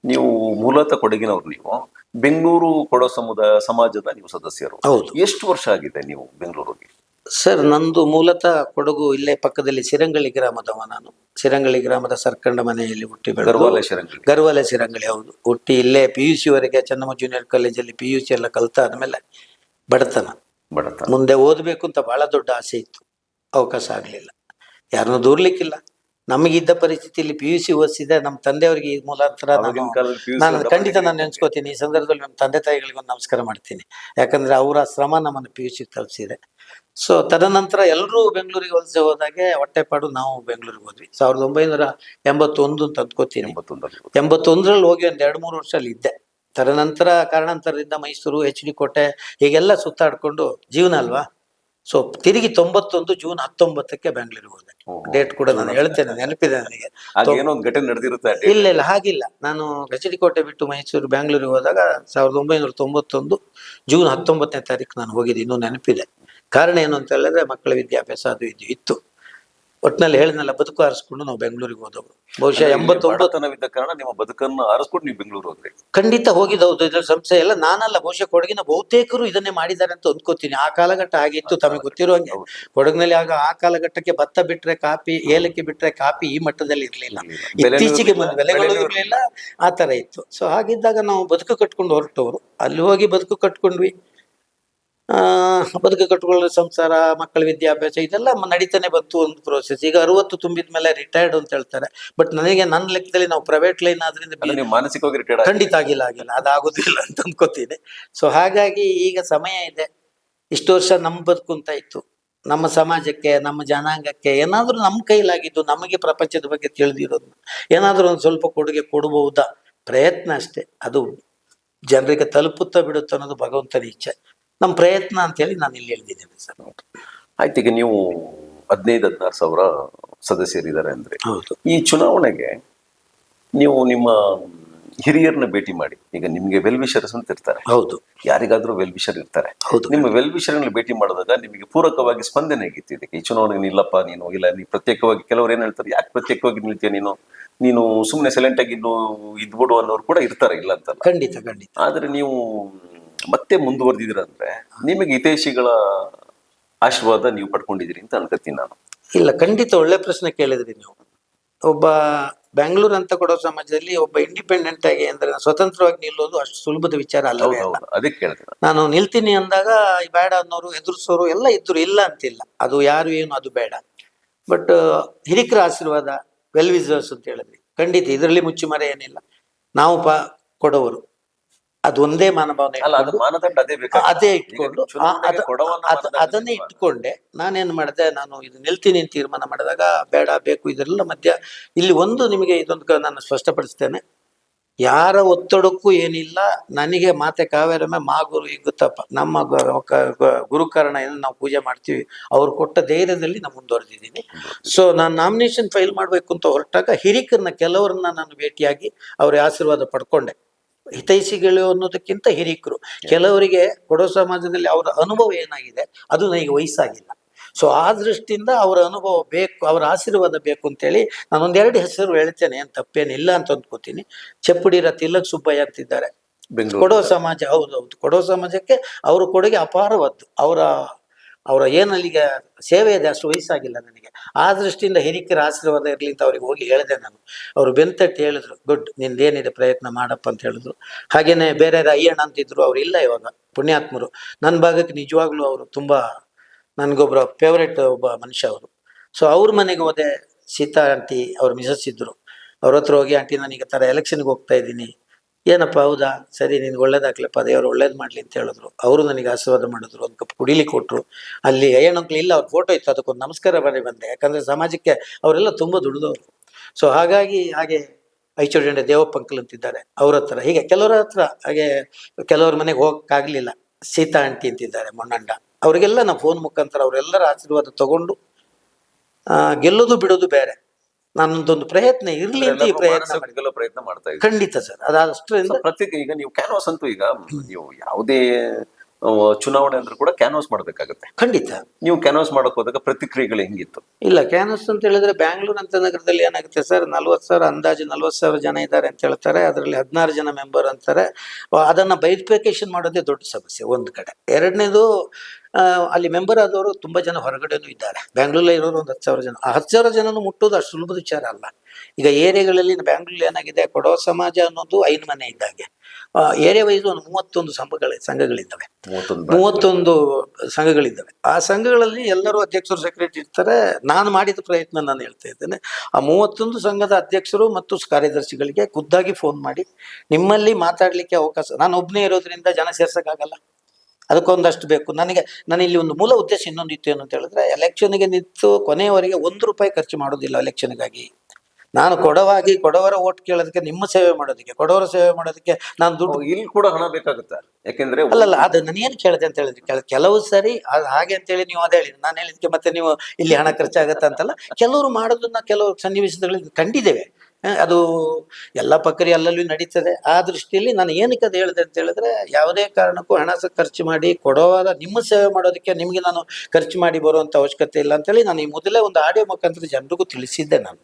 ನೀವು ಮೂಲತಃ ಕೊಡಗಿನವ್ರು. ನೀವು ಬೆಂಗಳೂರು ಕೊಡೋ ಸಮಾಜದ ನೀವು ಸದಸ್ಯರು. ಹೌದು ಎಷ್ಟು ವರ್ಷ ಆಗಿದೆ ನೀವು ಬೆಂಗಳೂರಿಗೆ? ಸರ್, ನಂದು ಮೂಲತಃ ಕೊಡಗು ಇಲ್ಲೇ ಪಕ್ಕದಲ್ಲಿ ಸಿರಂಗಳಿ ಗ್ರಾಮದವ ನಾನು. ಸಿರಂಗಳಿ ಗ್ರಾಮದ ಸರ್ಕಂಡ ಮನೆಯಲ್ಲಿ ಹುಟ್ಟಿ ಬೆಳೆದು ಗರ್ವಾಲೆ ಶರಂಗಳಿ. ಗರ್ವಾಲೆ ಸಿರಂಗಳಿ, ಹೌದು. ಹುಟ್ಟಿ ಇಲ್ಲೇ PUC ವರೆಗೆ ಚೆನ್ನಮ್ಮ ಜೂನಿಯರ್ ಕಾಲೇಜಲ್ಲಿ PUC ಎಲ್ಲ ಕಲ್ತಾದ್ಮೇಲೆ ಬಡತನ. ಮುಂದೆ ಓದಬೇಕು ಅಂತ ಬಹಳ ದೊಡ್ಡ ಆಸೆ ಇತ್ತು, ಅವಕಾಶ ಆಗಲಿಲ್ಲ. ಯಾರನ್ನೂ ದೂರ್ಲಿಕ್ಕಿಲ್ಲ. ನಮಗಿದ್ದ ಪರಿಸ್ಥಿತಿಯಲ್ಲಿ PUC ಓದಿಸಿದೆ. ನಮ್ಮ ತಂದೆಯವರಿಗೆ ಈ ಮೂಲಂತರ ನಾನು ಖಂಡಿತ ನಾನು ನೆನ್ಸ್ಕೋತೀನಿ. ಈ ಸಂದರ್ಭದಲ್ಲಿ ನಮ್ಮ ತಂದೆ ತಾಯಿಗಳಿಗೆ ಒಂದು ನಮಸ್ಕಾರ ಮಾಡ್ತೀನಿ. ಯಾಕಂದ್ರೆ ಅವರ ಶ್ರಮ ನಮ್ಮನ್ನು PUC ತಲುಪಿಸಿದೆ. ಸೊ ತದನಂತರ ಎಲ್ಲರೂ ಬೆಂಗಳೂರಿಗೆ ವಲಸೆ ಹೋದಾಗೆ ಹೊಟ್ಟೆಪಾಡು ನಾವು ಬೆಂಗಳೂರಿಗೆ ಹೋದ್ವಿ. 1981 ಅಂತ ಅಂದ್ಕೋತೀನಿ. 81ರಲ್ಲಿ ಹೋಗಿ ಒಂದ್ 2-3 ವರ್ಷ ಅಲ್ಲಿ ಇದ್ದೆ. ತದನಂತರ ಕಾರಣಾಂತರದಿಂದ ಮೈಸೂರು, HD ಕೋಟೆ ಹೀಗೆಲ್ಲ ಸುತ್ತಾಡ್ಕೊಂಡು ಜೀವನ ಅಲ್ವಾ. ಸೊ ತಿರುಗಿ 91 ಜೂನ್ 19ಕ್ಕೆ ಬೆಂಗಳೂರಿಗೆ ಹೋದೆ. ಡೇಟ್ ಕೂಡ ನಾನು ಹೇಳ್ತೇನೆ, ನೆನಪಿದೆ ನನಗೆ. ಇಲ್ಲ ಹಾಗಿಲ್ಲ. ನಾನು HD ಕೋಟೆ ಬಿಟ್ಟು ಮೈಸೂರು ಬೆಂಗಳೂರಿಗೆ ಹೋದಾಗ 1991 ಜೂನ್ 19ನೇ ತಾರೀಕು ನಾನು ಹೋಗಿದ್ದೆ. ಇನ್ನೂ ನೆನಪಿದೆ. ಕಾರಣ ಏನು ಅಂತ ಹೇಳಿದ್ರೆ ಮಕ್ಕಳ ವಿದ್ಯಾಭ್ಯಾಸ ಅದು ಇದು ಇತ್ತು. ಒಟ್ಟಿನಲ್ಲಿ ಹೇಳಿದ್ನಲ್ಲ, ಬದುಕು ಆರಿಸ್ಕೊಂಡು ನಾವು ಬೆಂಗಳೂರಿಗೆ ಹೋದವರು. ಬಹುಶಃ 89 ಕಾರಣ ನಿಮ್ಮ ಬದುಕನ್ನು ಆರಿಸ್ಕೊಂಡು ನೀವು ಬೆಂಗಳೂರು ಹೋದ್ರಿ. ಖಂಡಿತ ಹೋಗಿದ್ದೌದು, ಇದ್ರ ಸಂಶಯ ಎಲ್ಲ. ನಾನಲ್ಲ, ಬಹುಶಃ ಕೊಡಗಿನ ಬಹುತೇಕರು ಇದನ್ನೇ ಮಾಡಿದ್ದಾರೆ ಅಂತ ಅಂದ್ಕೋತೀನಿ. ಆ ಕಾಲಘಟ್ಟ ಆಗಿತ್ತು, ತಮಗೆ ಗೊತ್ತಿರೋ ಹಂಗೆ. ಕೊಡಗಿನಲ್ಲಿ ಆ ಕಾಲಘಟ್ಟಕ್ಕೆ ಭತ್ತ ಬಿಟ್ರೆ ಕಾಫಿ, ಏಲಕ್ಕಿ ಬಿಟ್ರೆ ಕಾಫಿ ಈ ಮಟ್ಟದಲ್ಲಿ ಇರ್ಲಿಲ್ಲ. ಇತ್ತೀಚೆಗೆ ಬೆಲೆಗಳು ಇರ್ಲಿಲ್ಲ, ಆ ತರ ಇತ್ತು. ಸೊ ಹಾಗಿದ್ದಾಗ ನಾವು ಬದುಕು ಕಟ್ಕೊಂಡು ಹೊರಟವರು. ಅಲ್ಲಿ ಹೋಗಿ ಬದುಕು ಕಟ್ಕೊಂಡ್ವಿ. ಬದುಕು ಕಟ್ಕೊಳ್ಳೋ ಸಂಸಾರ, ಮಕ್ಕಳ ವಿದ್ಯಾಭ್ಯಾಸ ಇದೆಲ್ಲ ನಡೀತಾನೆ ಬಂತು ಒಂದು ಪ್ರೋಸೆಸ್. ಈಗ 60 ತುಂಬಿದ ಮೇಲೆ ರಿಟೈರ್ಡ್ ಅಂತ ಹೇಳ್ತಾರೆ. ಬಟ್ ನನಗೆ ನನ್ನ ಲೆಕ್ಕದಲ್ಲಿ ನಾವು ಪ್ರೈವೇಟ್ ಲೈನ್ ಆದ್ರಿಂದ ಮಾನಸಿಕವಾಗಿ ರಿಟೈರ್ಡ್ ಖಂಡಿತ ಆಗಿಲ್ಲ ಅದಾಗೋದಿಲ್ಲ ಅಂತ ಅನ್ಕೋತೀನಿ. ಸೊ ಹಾಗಾಗಿ ಈಗ ಸಮಯ ಇದೆ. ಇಷ್ಟು ವರ್ಷ ನಮ್ಮ ಬದುಕು ಅಂತ ಇತ್ತು. ನಮ್ಮ ಸಮಾಜಕ್ಕೆ, ನಮ್ಮ ಜನಾಂಗಕ್ಕೆ ಏನಾದ್ರೂ ನಮ್ಮ ಕೈಲಾಗಿದ್ದು, ನಮಗೆ ಪ್ರಪಂಚದ ಬಗ್ಗೆ ತಿಳಿದಿರೋದು ಏನಾದ್ರೂ ಒಂದು ಸ್ವಲ್ಪ ಕೊಡುಗೆ ಕೊಡಬಹುದಾ, ಪ್ರಯತ್ನ ಅಷ್ಟೇ. ಅದು ಜನರಿಗೆ ತಲುಪುತ್ತಾ ಬಿಡುತ್ತ ಅನ್ನೋದು ಭಗವಂತನ ಇಚ್ಛೆ. ನಮ್ಮ ಪ್ರಯತ್ನ ಅಂತ ಹೇಳಿ ನಾನು ಇಲ್ಲಿ ಹೇಳ್ತಿದ್ದೇನೆ ಸರ್. ಆಯ್ತು, ಈಗ ನೀವು 15-16 ಸಾವಿರ ಸದಸ್ಯರಿದ್ದಾರೆ ಅಂದ್ರೆ, ಹೌದು. ಈ ಚುನಾವಣೆಗೆ ನೀವು ನಿಮ್ಮ ಹಿರಿಯರನ್ನ ಭೇಟಿ ಮಾಡಿ. ಈಗ ನಿಮ್ಗೆ ವೆಲ್ ವಿಷರ್ಸ್ ಅಂತ ಇರ್ತಾರೆ. ಹೌದು, ಯಾರಿಗಾದ್ರೂ ವೆಲ್ ವಿಷರ್ ಇರ್ತಾರೆ. ಹೌದು. ನಿಮ್ಮ ವೆಲ್ ವಿಷರ್ಗಳನ್ನ ಭೇಟಿ ಮಾಡಿದಾಗ ನಿಮಗೆ ಪೂರಕವಾಗಿ ಸ್ಪಂದನೆ ಆಗಿತ್ತು ಇದಕ್ಕೆ. ಈ ಚುನಾವಣೆಗೆ ನಿಲ್ಲಪ್ಪ ನೀನು, ಇಲ್ಲ ನೀ ಪ್ರತ್ಯೇಕವಾಗಿ, ಕೆಲವರು ಏನ್ ಹೇಳ್ತಾರೆ, ಯಾಕೆ ಪ್ರತ್ಯೇಕವಾಗಿ ನಿಲ್ತೀಯ ನೀನು ಸುಮ್ಮನೆ ಸೈಲೆಂಟ್ ಆಗಿ ಇದ್ಬಿಡು ಅನ್ನೋರು ಕೂಡ ಇರ್ತಾರೆ, ಇಲ್ಲ ಅಂತಲ್ಲ. ಖಂಡಿತ. ಆದ್ರೆ ನೀವು ಮತ್ತೆ ಮುಂದುವರೆದಿದ್ದೀರ ಅಂದ್ರೆ ನಿಮಗೆ ಹಿತೈಷಿಗಳ ಆಶೀರ್ವಾದ ನೀವು ಪಡ್ಕೊಂಡಿದ್ದೀರಿ ಅಂತ ಅನ್ಕೋತೀನಿ ನಾನು. ಇಲ್ಲ, ಖಂಡಿತ ಒಳ್ಳೆ ಪ್ರಶ್ನೆ ಕೇಳಿದ್ರಿ ನೀವು. ಒಬ್ಬ ಬೆಂಗಳೂರು ಅಂತ ಕೊಡೋ ಸಮಾಜದಲ್ಲಿ ಒಬ್ಬ ಇಂಡಿಪೆಂಡೆಂಟ್ ಆಗಿ ಅಂದ್ರೆ ಸ್ವತಂತ್ರವಾಗಿ ನಿಲ್ಲೋದು ಅಷ್ಟು ಸುಲಭದ ವಿಚಾರ ಅಲ್ಲವೇ ಅಲ್ಲ. ಅದಕ್ಕೆ ಕೇಳ್ತೀನಿ. ನಾನು ನಿಲ್ತೀನಿ ಅಂದಾಗ ಬೇಡ ಅನ್ನೋರು, ಎದುರಿಸೋರು ಎಲ್ಲ ಇದ್ರು, ಇಲ್ಲ ಅಂತಿಲ್ಲ. ಅದು ಯಾರು ಏನು ಅದು ಬೇಡ. ಬಟ್ ಹಿರಿಕರ ಆಶೀರ್ವಾದ, ವೆಲ್ ವಿಸರ್ಸ್ ಅಂತ ಹೇಳಿದ್ರಿ, ಖಂಡಿತ ಇದರಲ್ಲಿ ಮುಚ್ಚುಮರೆ ಏನಿಲ್ಲ. ನಾವು ಕೊಡೋರು ಅದು ಒಂದೇ ಮಾನಭಾವನೆ, ಅದೇ ಇಟ್ಕೊಂಡು ಅದನ್ನೇ ಇಟ್ಕೊಂಡೆ ನಾನೇನ್ ಮಾಡಿದೆ. ನಾನು ಇದು ನಿಲ್ತೀನಿ ಅಂತ ತೀರ್ಮಾನ ಮಾಡಿದಾಗ ಬೇಡ ಬೇಕು ಇದೆಲ್ಲ ಮಧ್ಯ ಇಲ್ಲಿ ಒಂದು ನಿಮಗೆ ಇದೊಂದು ನಾನು ಸ್ಪಷ್ಟಪಡಿಸ್ತೇನೆ. ಯಾರ ಒತ್ತಡಕ್ಕೂ ಏನಿಲ್ಲ. ನನಗೆ ಮಾತೆ ಕಾವೇರಮ್ಮ ಮಾ ಗುರು ಈಗ ಗೊತ್ತಪ್ಪ, ನಮ್ಮ ಗುರುಕಾರಣ ಏನು ನಾವು ಪೂಜೆ ಮಾಡ್ತೀವಿ, ಅವ್ರು ಕೊಟ್ಟ ಧೈರ್ಯದಲ್ಲಿ ನಾನು ಮುಂದುವರೆದಿದ್ದೀನಿ. ಸೊ ನಾನು ನಾಮಿನೇಷನ್ ಫೈಲ್ ಮಾಡ್ಬೇಕು ಅಂತ ಹೊರಟಾಗ ಹಿರಿಕರನ್ನ ಕೆಲವರನ್ನ ನಾನು ಭೇಟಿಯಾಗಿ ಅವ್ರ ಆಶೀರ್ವಾದ ಪಡ್ಕೊಂಡೆ. ಹಿತೈಷಿಗಳು ಅನ್ನೋದಕ್ಕಿಂತ ಹಿರಿಕರು, ಕೆಲವರಿಗೆ ಕೊಡೋ ಸಮಾಜದಲ್ಲಿ ಅವರ ಅನುಭವ ಏನಾಗಿದೆ ಅದು ನನಗೆ ವಯಸ್ಸಾಗಿಲ್ಲ. ಸೊ ಆ ದೃಷ್ಟಿಯಿಂದ ಅವರ ಅನುಭವ ಬೇಕು, ಅವರ ಆಶೀರ್ವಾದ ಬೇಕು ಅಂತೇಳಿ ನಾನು 1-2 ಹೆಸರು ಹೇಳ್ತೇನೆ, ಏನು ತಪ್ಪೇನಿಲ್ಲ ಅಂತ ಅಂದ್ಕೋತೀನಿ. ಚಪ್ಪುಡಿರ ತಿಲಕ್ ಸುಬ್ಬಯ್ಯ ಅಂತಿದ್ದಾರೆ, ಕೊಡೋ ಸಮಾಜ. ಹೌದೌದು, ಕೊಡೋ ಸಮಾಜಕ್ಕೆ ಅವರು ಕೊಡುಗೆ ಅಪಾರವಾದ್ದು. ಅವರ ಏನಲ್ಲಿಗೆ ಸೇವೆ ಇದೆ, ಅಷ್ಟು ವಯಸ್ಸಾಗಿಲ್ಲ ನನಗೆ. ಆ ದೃಷ್ಟಿಯಿಂದ ಹಿರಿಕರ ಆಶೀರ್ವಾದ ಇರಲಿ ಅಂತ ಅವ್ರಿಗೆ ಹೋಗಿ ಹೇಳಿದೆ ನಾನು. ಅವರು ಬೆಂತಟ್ಟಿ ಹೇಳಿದ್ರು, ಗುಡ್, ನಿಂದೇನಿದೆ ಪ್ರಯತ್ನ ಮಾಡಪ್ಪ ಅಂತ ಹೇಳಿದ್ರು. ಹಾಗೇನೆ ಬೇರೆ ಅಯ್ಯಣ್ಣ ಅಂತಿದ್ರು, ಅವ್ರು ಇಲ್ಲ ಇವಾಗ, ಪುಣ್ಯಾತ್ಮರು. ನನ್ನ ಭಾಗಕ್ಕೆ ನಿಜವಾಗ್ಲೂ ಅವರು ತುಂಬಾ ನನಗೊಬ್ಬರ ಫೇವ್ರೇಟ್ ಒಬ್ಬ ಮನುಷ್ಯ ಅವರು. ಸೊ ಅವ್ರ ಮನೆಗೆ ಹೋದೆ. ಸೀತಾ ಆಂಟಿ ಅವ್ರ ಮಿಸಸ್ ಇದ್ರು. ಅವ್ರ ಹತ್ರ ಹೋಗಿ, ಆಂಟಿ ನಾನೀಗ ಥರ ಎಲೆಕ್ಷನ್ಗೆ ಹೋಗ್ತಾ ಇದ್ದೀನಿ. ಏನಪ್ಪ, ಹೌದಾ, ಸರಿ, ನಿನ್ಗೆ ಒಳ್ಳೇದಾಗ್ಲಪ್ಪ, ದೇವ್ರು ಒಳ್ಳೇದು ಮಾಡ್ಲಿ ಅಂತ ಹೇಳಿದ್ರು. ಅವರು ನನಗೆ ಆಶೀರ್ವಾದ ಮಾಡಿದ್ರು, ಒಂದು ಕಪ್ ಕುಡಿಲಿಕ್ಕೆ ಕೊಟ್ಟರು. ಅಲ್ಲಿ ಅಯ್ಯಣ್ಣಂಕ್ಲು ಇಲ್ಲ, ಅವ್ರ ಫೋಟೋ ಇತ್ತು, ಅದಕ್ಕೊಂದು ನಮಸ್ಕಾರ ಬರೀ ಬಂದೆ. ಯಾಕಂದ್ರೆ ಸಮಾಜಕ್ಕೆ ಅವರೆಲ್ಲ ತುಂಬ ದುಡಿದವರು. ಸೊ ಹಾಗೆ ಐಚೋಡಿ ದೇವಪ್ಪ ಅಂಕಲ್ ಅಂತಿದ್ದಾರೆ, ಅವ್ರ ಹತ್ರ, ಹೀಗೆ ಕೆಲವರ ಹತ್ರ, ಹಾಗೆ ಕೆಲವ್ರ ಮನೆಗೆ ಹೋಗಕ್ಕಾಗ್ಲಿಲ್ಲ. ಸೀತಾ ಆಂಟಿ ಅಂತಿದ್ದಾರೆ, ಮೊನ್ನಂಡ, ಅವರಿಗೆಲ್ಲ ನಾವು ಫೋನ್ ಮುಖಾಂತರ ಅವರೆಲ್ಲರ ಆಶೀರ್ವಾದ ತಗೊಂಡು ಗೆಲ್ಲೋದು ಬಿಡೋದು ಬೇರೆ. ನಾನೊಂದೊಂದು ಪ್ರಯತ್ನ ಇರ್ಲಿ ಅಂತ ಈ ಪ್ರಯತ್ನ ಮಾಡ್ತಾ ಇದ್ದೀನಿ. ಖಂಡಿತ ಸರ್, ಅದಾದಷ್ಟರಿಂದ ಪ್ರತ್ಯೇಕ. ಈಗ ನೀವು ಕ್ಯಾನ್ವಾಸ್ ಅಂತೂ, ಈಗ ನೀವು ಯಾವುದೇ ಚುನಾವಣೆ ಅಂದ್ರೆ ಕೂಡ ಕ್ಯಾನ್ವಾಸ್ ಮಾಡ್ಬೇಕಾಗತ್ತೆ. ಖಂಡಿತ. ನೀವು ಕ್ಯಾನ್ವಾಸ್ ಮಾಡಕ್ ಹೋದಾಗ ಪ್ರತಿಕ್ರಿಯೆಗಳು ಹೆಂಗಿತ್ತು? ಇಲ್ಲ, ಕ್ಯಾನ್ವಸ್ ಅಂತ ಹೇಳಿದ್ರೆ ಬ್ಯಾಂಗ್ಳೂರ್ ಅಂತ ನಗರದಲ್ಲಿ ಏನಾಗುತ್ತೆ ಸರ್, 40,000 ಅಂದಾಜು 40,000 ಜನ ಇದ್ದಾರೆ ಅಂತ ಹೇಳ್ತಾರೆ. ಅದರಲ್ಲಿ 16 ಜನ ಮೆಂಬರ್ ಅಂತಾರೆ. ಅದನ್ನ ಬೈಫಿಕೇಶನ್ ಮಾಡೋದೇ ದೊಡ್ಡ ಸಮಸ್ಯೆ ಒಂದು ಕಡೆ. ಎರಡನೇದು, ಅಲ್ಲಿ ಮೆಂಬರ್ ಆದವರು ತುಂಬಾ ಜನ ಹೊರಗಡೆನೂ ಇದ್ದಾರೆ. ಬ್ಯಾಂಗ್ಳೂರಲ್ಲಿ ಇರೋರು ಒಂದು 10,000 ಜನ. ಆ 10,000 ಜನನು ಮುಟ್ಟೋದು ಅಷ್ಟು ಸುಲಭದ ವಿಚಾರ ಅಲ್ಲ. ಈಗ ಏರಿಯಾಗಳಲ್ಲಿ ಬ್ಯಾಂಗ್ಳೂರಲ್ಲಿ ಏನಾಗಿದೆ, ಕೊಡವ ಸಮಾಜ ಅನ್ನೋದು 5 ಮನೆ ಇದ್ದಾಗೆ. ಏರಿಯಾ ವೈಸ್ ಒಂದು 31 ಸಂಘಗಳಿದ್ದಾವೆ. 31 ಸಂಘಗಳಿದ್ದಾವೆ. ಆ ಸಂಘಗಳಲ್ಲಿ ಎಲ್ಲರೂ ಅಧ್ಯಕ್ಷರು, ಸೆಕ್ರೆಟರಿ ಇರ್ತಾರೆ. ನಾನು ಮಾಡಿದ ಪ್ರಯತ್ನ ನಾನು ಹೇಳ್ತಾ ಇದ್ದೇನೆ, ಆ 31 ಸಂಘದ ಅಧ್ಯಕ್ಷರು ಮತ್ತು ಕಾರ್ಯದರ್ಶಿಗಳಿಗೆ ಖುದ್ದಾಗಿ ಫೋನ್ ಮಾಡಿ, ನಿಮ್ಮಲ್ಲಿ ಮಾತಾಡ್ಲಿಕ್ಕೆ ಅವಕಾಶ, ನಾನು ಒಬ್ಬನೇ ಇರೋದ್ರಿಂದ ಜನ ಸೇರ್ಸಕ್ಕಾಗಲ್ಲ, ಅದಕ್ಕೊಂದಷ್ಟು ಬೇಕು ನನಗೆ. ನಾನು ಇಲ್ಲಿ ಒಂದು ಮೂಲ ಉದ್ದೇಶ ಇನ್ನೊಂದು ಇತ್ತು ಏನು ಅಂತ ಹೇಳಿದ್ರೆ, ಎಲೆಕ್ಷನ್ಗೆ ನಿಂತು ಕೊನೆಯವರೆಗೆ 1 ರೂಪಾಯಿ ಖರ್ಚು ಮಾಡೋದಿಲ್ಲ ಎಲೆಕ್ಷನ್ಗಾಗಿ. ನಾನು ಕೊಡವರ ಓಟ್ ಕೇಳೋದಕ್ಕೆ, ನಿಮ್ಮ ಸೇವೆ ಮಾಡೋದಕ್ಕೆ, ಕೊಡವರ ಸೇವೆ ಮಾಡೋದಕ್ಕೆ ನಾನು ದುಡ್ಡು. ಇಲ್ಲಿ ಕೂಡ ಹಣ ಬೇಕಾಗುತ್ತೆ. ಯಾಕೆಂದ್ರೆ ಅಲ್ಲಲ್ಲ, ಅದು ನಾನು ಏನು ಕೇಳಿದೆ ಅಂತ ಹೇಳಿದ್ರೆ, ಕೆಲವು ಸರಿ ಹಾಗೆ ಅಂತೇಳಿ ನೀವು ಅದೇ ಹೇಳಿ, ನಾನು ಹೇಳಿದ್ಕೆ ಮತ್ತೆ ನೀವು ಇಲ್ಲಿ ಹಣ ಖರ್ಚಾಗತ್ತ ಅಂತಲ್ಲ. ಕೆಲವರು ಮಾಡೋದನ್ನ ಕೆಲವು ಸನ್ನಿವೇಶದಲ್ಲಿ ಕಂಡಿದ್ದೇವೆ. ಅದು ಎಲ್ಲ ಪಕ್ಕರಿ ಅಲ್ಲಲ್ಲಿ ನಡೀತದೆ. ಆ ದೃಷ್ಟಿಯಲ್ಲಿ ನಾನು ಏನಕ್ಕೆ ಅದು ಹೇಳಿದೆ ಅಂತ ಹೇಳಿದ್ರೆ, ಯಾವುದೇ ಕಾರಣಕ್ಕೂ ಹಣ ಖರ್ಚು ಮಾಡಿ ಕೊಡೋವಾಗ ನಿಮ್ಮ ಸೇವೆ ಮಾಡೋದಕ್ಕೆ ನಿಮಗೆ ನಾನು ಖರ್ಚು ಮಾಡಿ ಬರುವಂತ ಅವಶ್ಯಕತೆ ಇಲ್ಲ ಅಂತೇಳಿ ನಾನು ಈ ಮೊದಲೇ ಒಂದು ಆಡಿಯೋ ಮುಖಾಂತರ ಜನರಿಗೂ ತಿಳಿಸಿದ್ದೆ ನಾನು.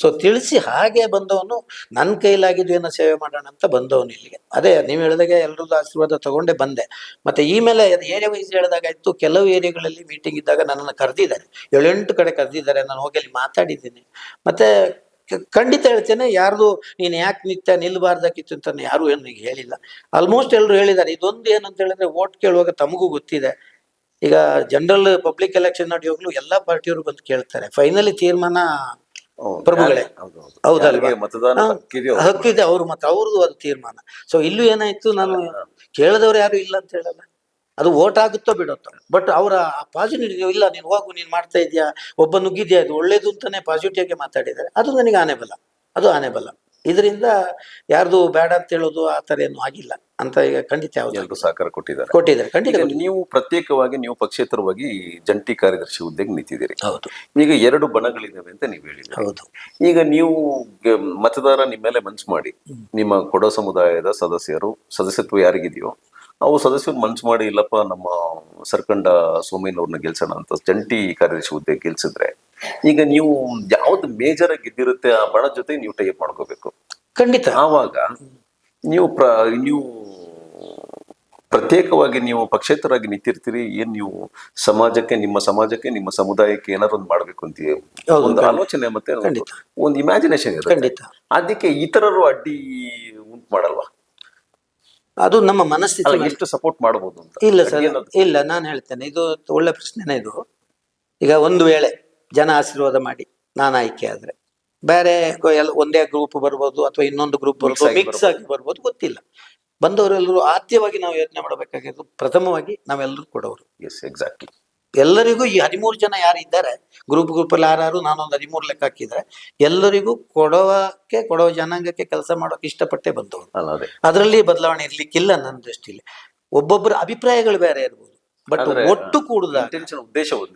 ಸೊ ತಿಳಿಸಿ ಹಾಗೆ ಬಂದವನು, ನನ್ನ ಕೈಲಾಗಿದ್ದು ಏನೋ ಸೇವೆ ಮಾಡೋಣ ಅಂತ ಬಂದವನು ಇಲ್ಲಿಗೆ. ಅದೇ ನೀವು ಹೇಳಿದಾಗೆ ಎಲ್ಲರದ್ದು ಆಶೀರ್ವಾದ ತಗೊಂಡೆ ಬಂದೆ. ಮತ್ತೆ ಈ ಮೇಲೆ ಏರಿಯಾ ವೈಸ್ ಹೇಳಿದಾಗಾಯ್ತು, ಕೆಲವು ಏರಿಯಾಗಳಲ್ಲಿ ಮೀಟಿಂಗ್ ಇದ್ದಾಗ ನನ್ನನ್ನು ಕರೆದಿದ್ದಾರೆ, 7-8 ಕಡೆ ಕರೆದಿದ್ದಾರೆ. ನಾನು ಹೋಗಿ ಅಲ್ಲಿ ಮಾತಾಡಿದ್ದೀನಿ. ಮತ್ತೆ ಖಂಡಿತ ಹೇಳ್ತೇನೆ, ಯಾರ್ದು ನೀನು ಯಾಕೆ ನಿಲ್ಬಾರ್ದಾಗಿತ್ತು ಅಂತ ಯಾರು ಏನು ಹೇಳಿಲ್ಲ. ಆಲ್ಮೋಸ್ಟ್ ಎಲ್ಲರೂ ಹೇಳಿದ್ದಾರೆ. ಇದೊಂದು ಏನಂತ ಹೇಳಿದ್ರೆ, ಓಟ್ ಕೇಳುವಾಗ ತಮಗೂ ಗೊತ್ತಿದೆ, ಈಗ ಜನರಲ್ ಪಬ್ಲಿಕ್ ಎಲೆಕ್ಷನ್ ನಡೆಯುವಾಗ್ಲೂ ಎಲ್ಲಾ ಪಾರ್ಟಿಯವರು ಬಂದು ಕೇಳ್ತಾರೆ. ಫೈನಲಿ ತೀರ್ಮಾನ ಪ್ರಭುಗಳೇ, ಹೌದಲ್ವಾ? ಹಕ್ಕಿದೆ ಅವ್ರು, ಮತ್ತೆ ಅವ್ರದ್ದು ಅದು ತೀರ್ಮಾನ. ಸೊ ಇಲ್ಲೂ ಏನಾಯ್ತು, ನಾನು ಕೇಳಿದವ್ರು ಯಾರು ಇಲ್ಲ ಅಂತ ಹೇಳಲ್ಲ, ಅದು ಓಟ್ ಆಗುತ್ತೋ ಬಿಡುತ್ತೋ. ಬಟ್ ಅವರ ಪಾಸಿಟಿವ್ ಇಲ್ಲ, ನೀನು ಹೋಗು, ನೀನು ಮಾಡ್ತಾ ಇದೆಯಾ, ಒಬ್ಬ ನುಗ್ಗಿದ್ಯಾ, ಅದು ಒಳ್ಳೇದು ಅಂತಾನೆ ಪಾಸಿಟಿವ್ ಆಗಿ ಮಾತಾಡಿದ್ದಾರೆ. ಅದು ನನಗೆ ಆನೆ ಬಲ. ಇದರಿಂದ ಯಾರ್ದು ಬೇಡ ಅಂತ ಹೇಳೋದು ಆ ಥರ ಏನು ಆಗಿಲ್ಲ ಅಂತ ಈಗ ಖಂಡಿತ ಯಾವ್ದು ಸಹಕಾರ ಕೊಟ್ಟಿದ್ದಾರೆ ಖಂಡಿತ. ನೀವು ಪ್ರತ್ಯೇಕವಾಗಿ, ನೀವು ಪಕ್ಷೇತರವಾಗಿ ಜಂಟಿ ಕಾರ್ಯದರ್ಶಿ ಹುದ್ದೆಗೆ ನಿಂತಿದ್ದೀರಿ. ಹೌದು. ಈಗ 2 ಬಣಗಳಿದ್ದಾವೆ ಅಂತ ನೀವು ಹೇಳಿದ್ರಿ. ಹೌದು. ಈಗ ನೀವು ಮತದಾರ ನಿಮ್ಮ ಮೇಲೆ ಮನ್ಸು ಮಾಡಿ, ನಿಮ್ಮ ಕೊಡೋ ಸಮುದಾಯದ ಸದಸ್ಯತ್ವ ಯಾರಿಗಿದೆಯೋ ಅವು ಸದಸ್ಯರು ಮನ್ಸು ಮಾಡಿ, ಇಲ್ಲಪ್ಪ ನಮ್ಮ ಸರ್ಕಂಡ ಸೋಮೇನವ್ರನ್ನ ಗೆಲ್ಸೋಣ ಅಂತ ಜಂಟಿ ಕಾರ್ಯದರ್ಶಿ ಹುದ್ದೆ ಗೆಲ್ಸಿದ್ರೆ, ಈಗ ನೀವು ಯಾವ್ದು ಮೇಜರ್ ಆಗಿ ಗೆದ್ದಿರುತ್ತೆ ಆ ಬಣ ಜೊತೆ ನೀವು ಟೈಪ್ ಮಾಡ್ಕೋಬೇಕು ಖಂಡಿತ. ಆವಾಗ ನೀವು ಪ್ರತ್ಯೇಕವಾಗಿ ನೀವು ಪಕ್ಷೇತರಾಗಿ ನಿಂತಿರ್ತೀರಿ. ಏನ್ ನೀವು ನಿಮ್ಮ ಸಮಾಜಕ್ಕೆ ನಿಮ್ಮ ಸಮುದಾಯಕ್ಕೆ ಏನಾದ್ರು ಒಂದು ಮಾಡ್ಬೇಕು ಅಂತ ಒಂದು ಆಲೋಚನೆ ಮತ್ತೆ ಒಂದು ಇಮ್ಯಾಜಿನೇಷನ್ ಇರುತ್ತೆ. ಅದಕ್ಕೆ ಇತರರು ಅಡ್ಡಿ ಉಂಟು ಮಾಡಲ್ವಾ? ಅದು ನಮ್ಮ ಮನಸ್ಥಿತಿ. ಎಷ್ಟು ಸಪೋರ್ಟ್ ಮಾಡಬಹುದು ಅಂತ? ಇಲ್ಲ ಸರ್, ಇಲ್ಲ, ನಾನು ಹೇಳ್ತೇನೆ, ಇದು ಒಳ್ಳೆ ಪ್ರಶ್ನೆನೇ ಇದು. ಈಗ ಒಂದು ವೇಳೆ ಜನ ಆಶೀರ್ವಾದ ಮಾಡಿ ನಾನು ಆಯ್ಕೆ ಆದ್ರೆ, ಬೇರೆ ಒಂದೇ ಗ್ರೂಪ್ ಬರ್ಬೋದು ಅಥವಾ ಇನ್ನೊಂದು ಗ್ರೂಪ್ ಬರ್ಬೋದು, ಮಿಕ್ಸ್ ಆಗಿ ಬರ್ಬೋದು, ಗೊತ್ತಿಲ್ಲ. ಬಂದವರೆಲ್ಲರೂ ಆದ್ಯವಾಗಿ ನಾವು ಯೋಚನೆ ಮಾಡಬೇಕಾಗಿದ್ದು, ಪ್ರಥಮವಾಗಿ ನಾವೆಲ್ಲರೂ ಕೊಡೋರು. Yes, exactly. ಎಲ್ಲರಿಗೂ ಈ 13 ಜನ ಯಾರು ಇದ್ದಾರೆ ಗ್ರೂಪ್ ಅಲ್ಲಿ, ಯಾರು ನಾನೊಂದು 13 ಲೆಕ್ಕ ಹಾಕಿದ್ರೆ ಎಲ್ಲರಿಗೂ ಕೊಡವ ಜನಾಂಗಕ್ಕೆ ಕೆಲಸ ಮಾಡೋಕೆ ಇಷ್ಟಪಟ್ಟೆ ಬಂದವರು. ಅದರಲ್ಲಿ ಬದಲಾವಣೆ ಇರ್ಲಿಕ್ಕಿಲ್ಲ ನನ್ನ ದೃಷ್ಟಿಲಿ. ಒಬ್ಬೊಬ್ಬರ ಅಭಿಪ್ರಾಯಗಳು ಬೇರೆ ಇರ್ಬೋದು, ಬಟ್ ಒಟ್ಟು ಕೂಡುದಾಗ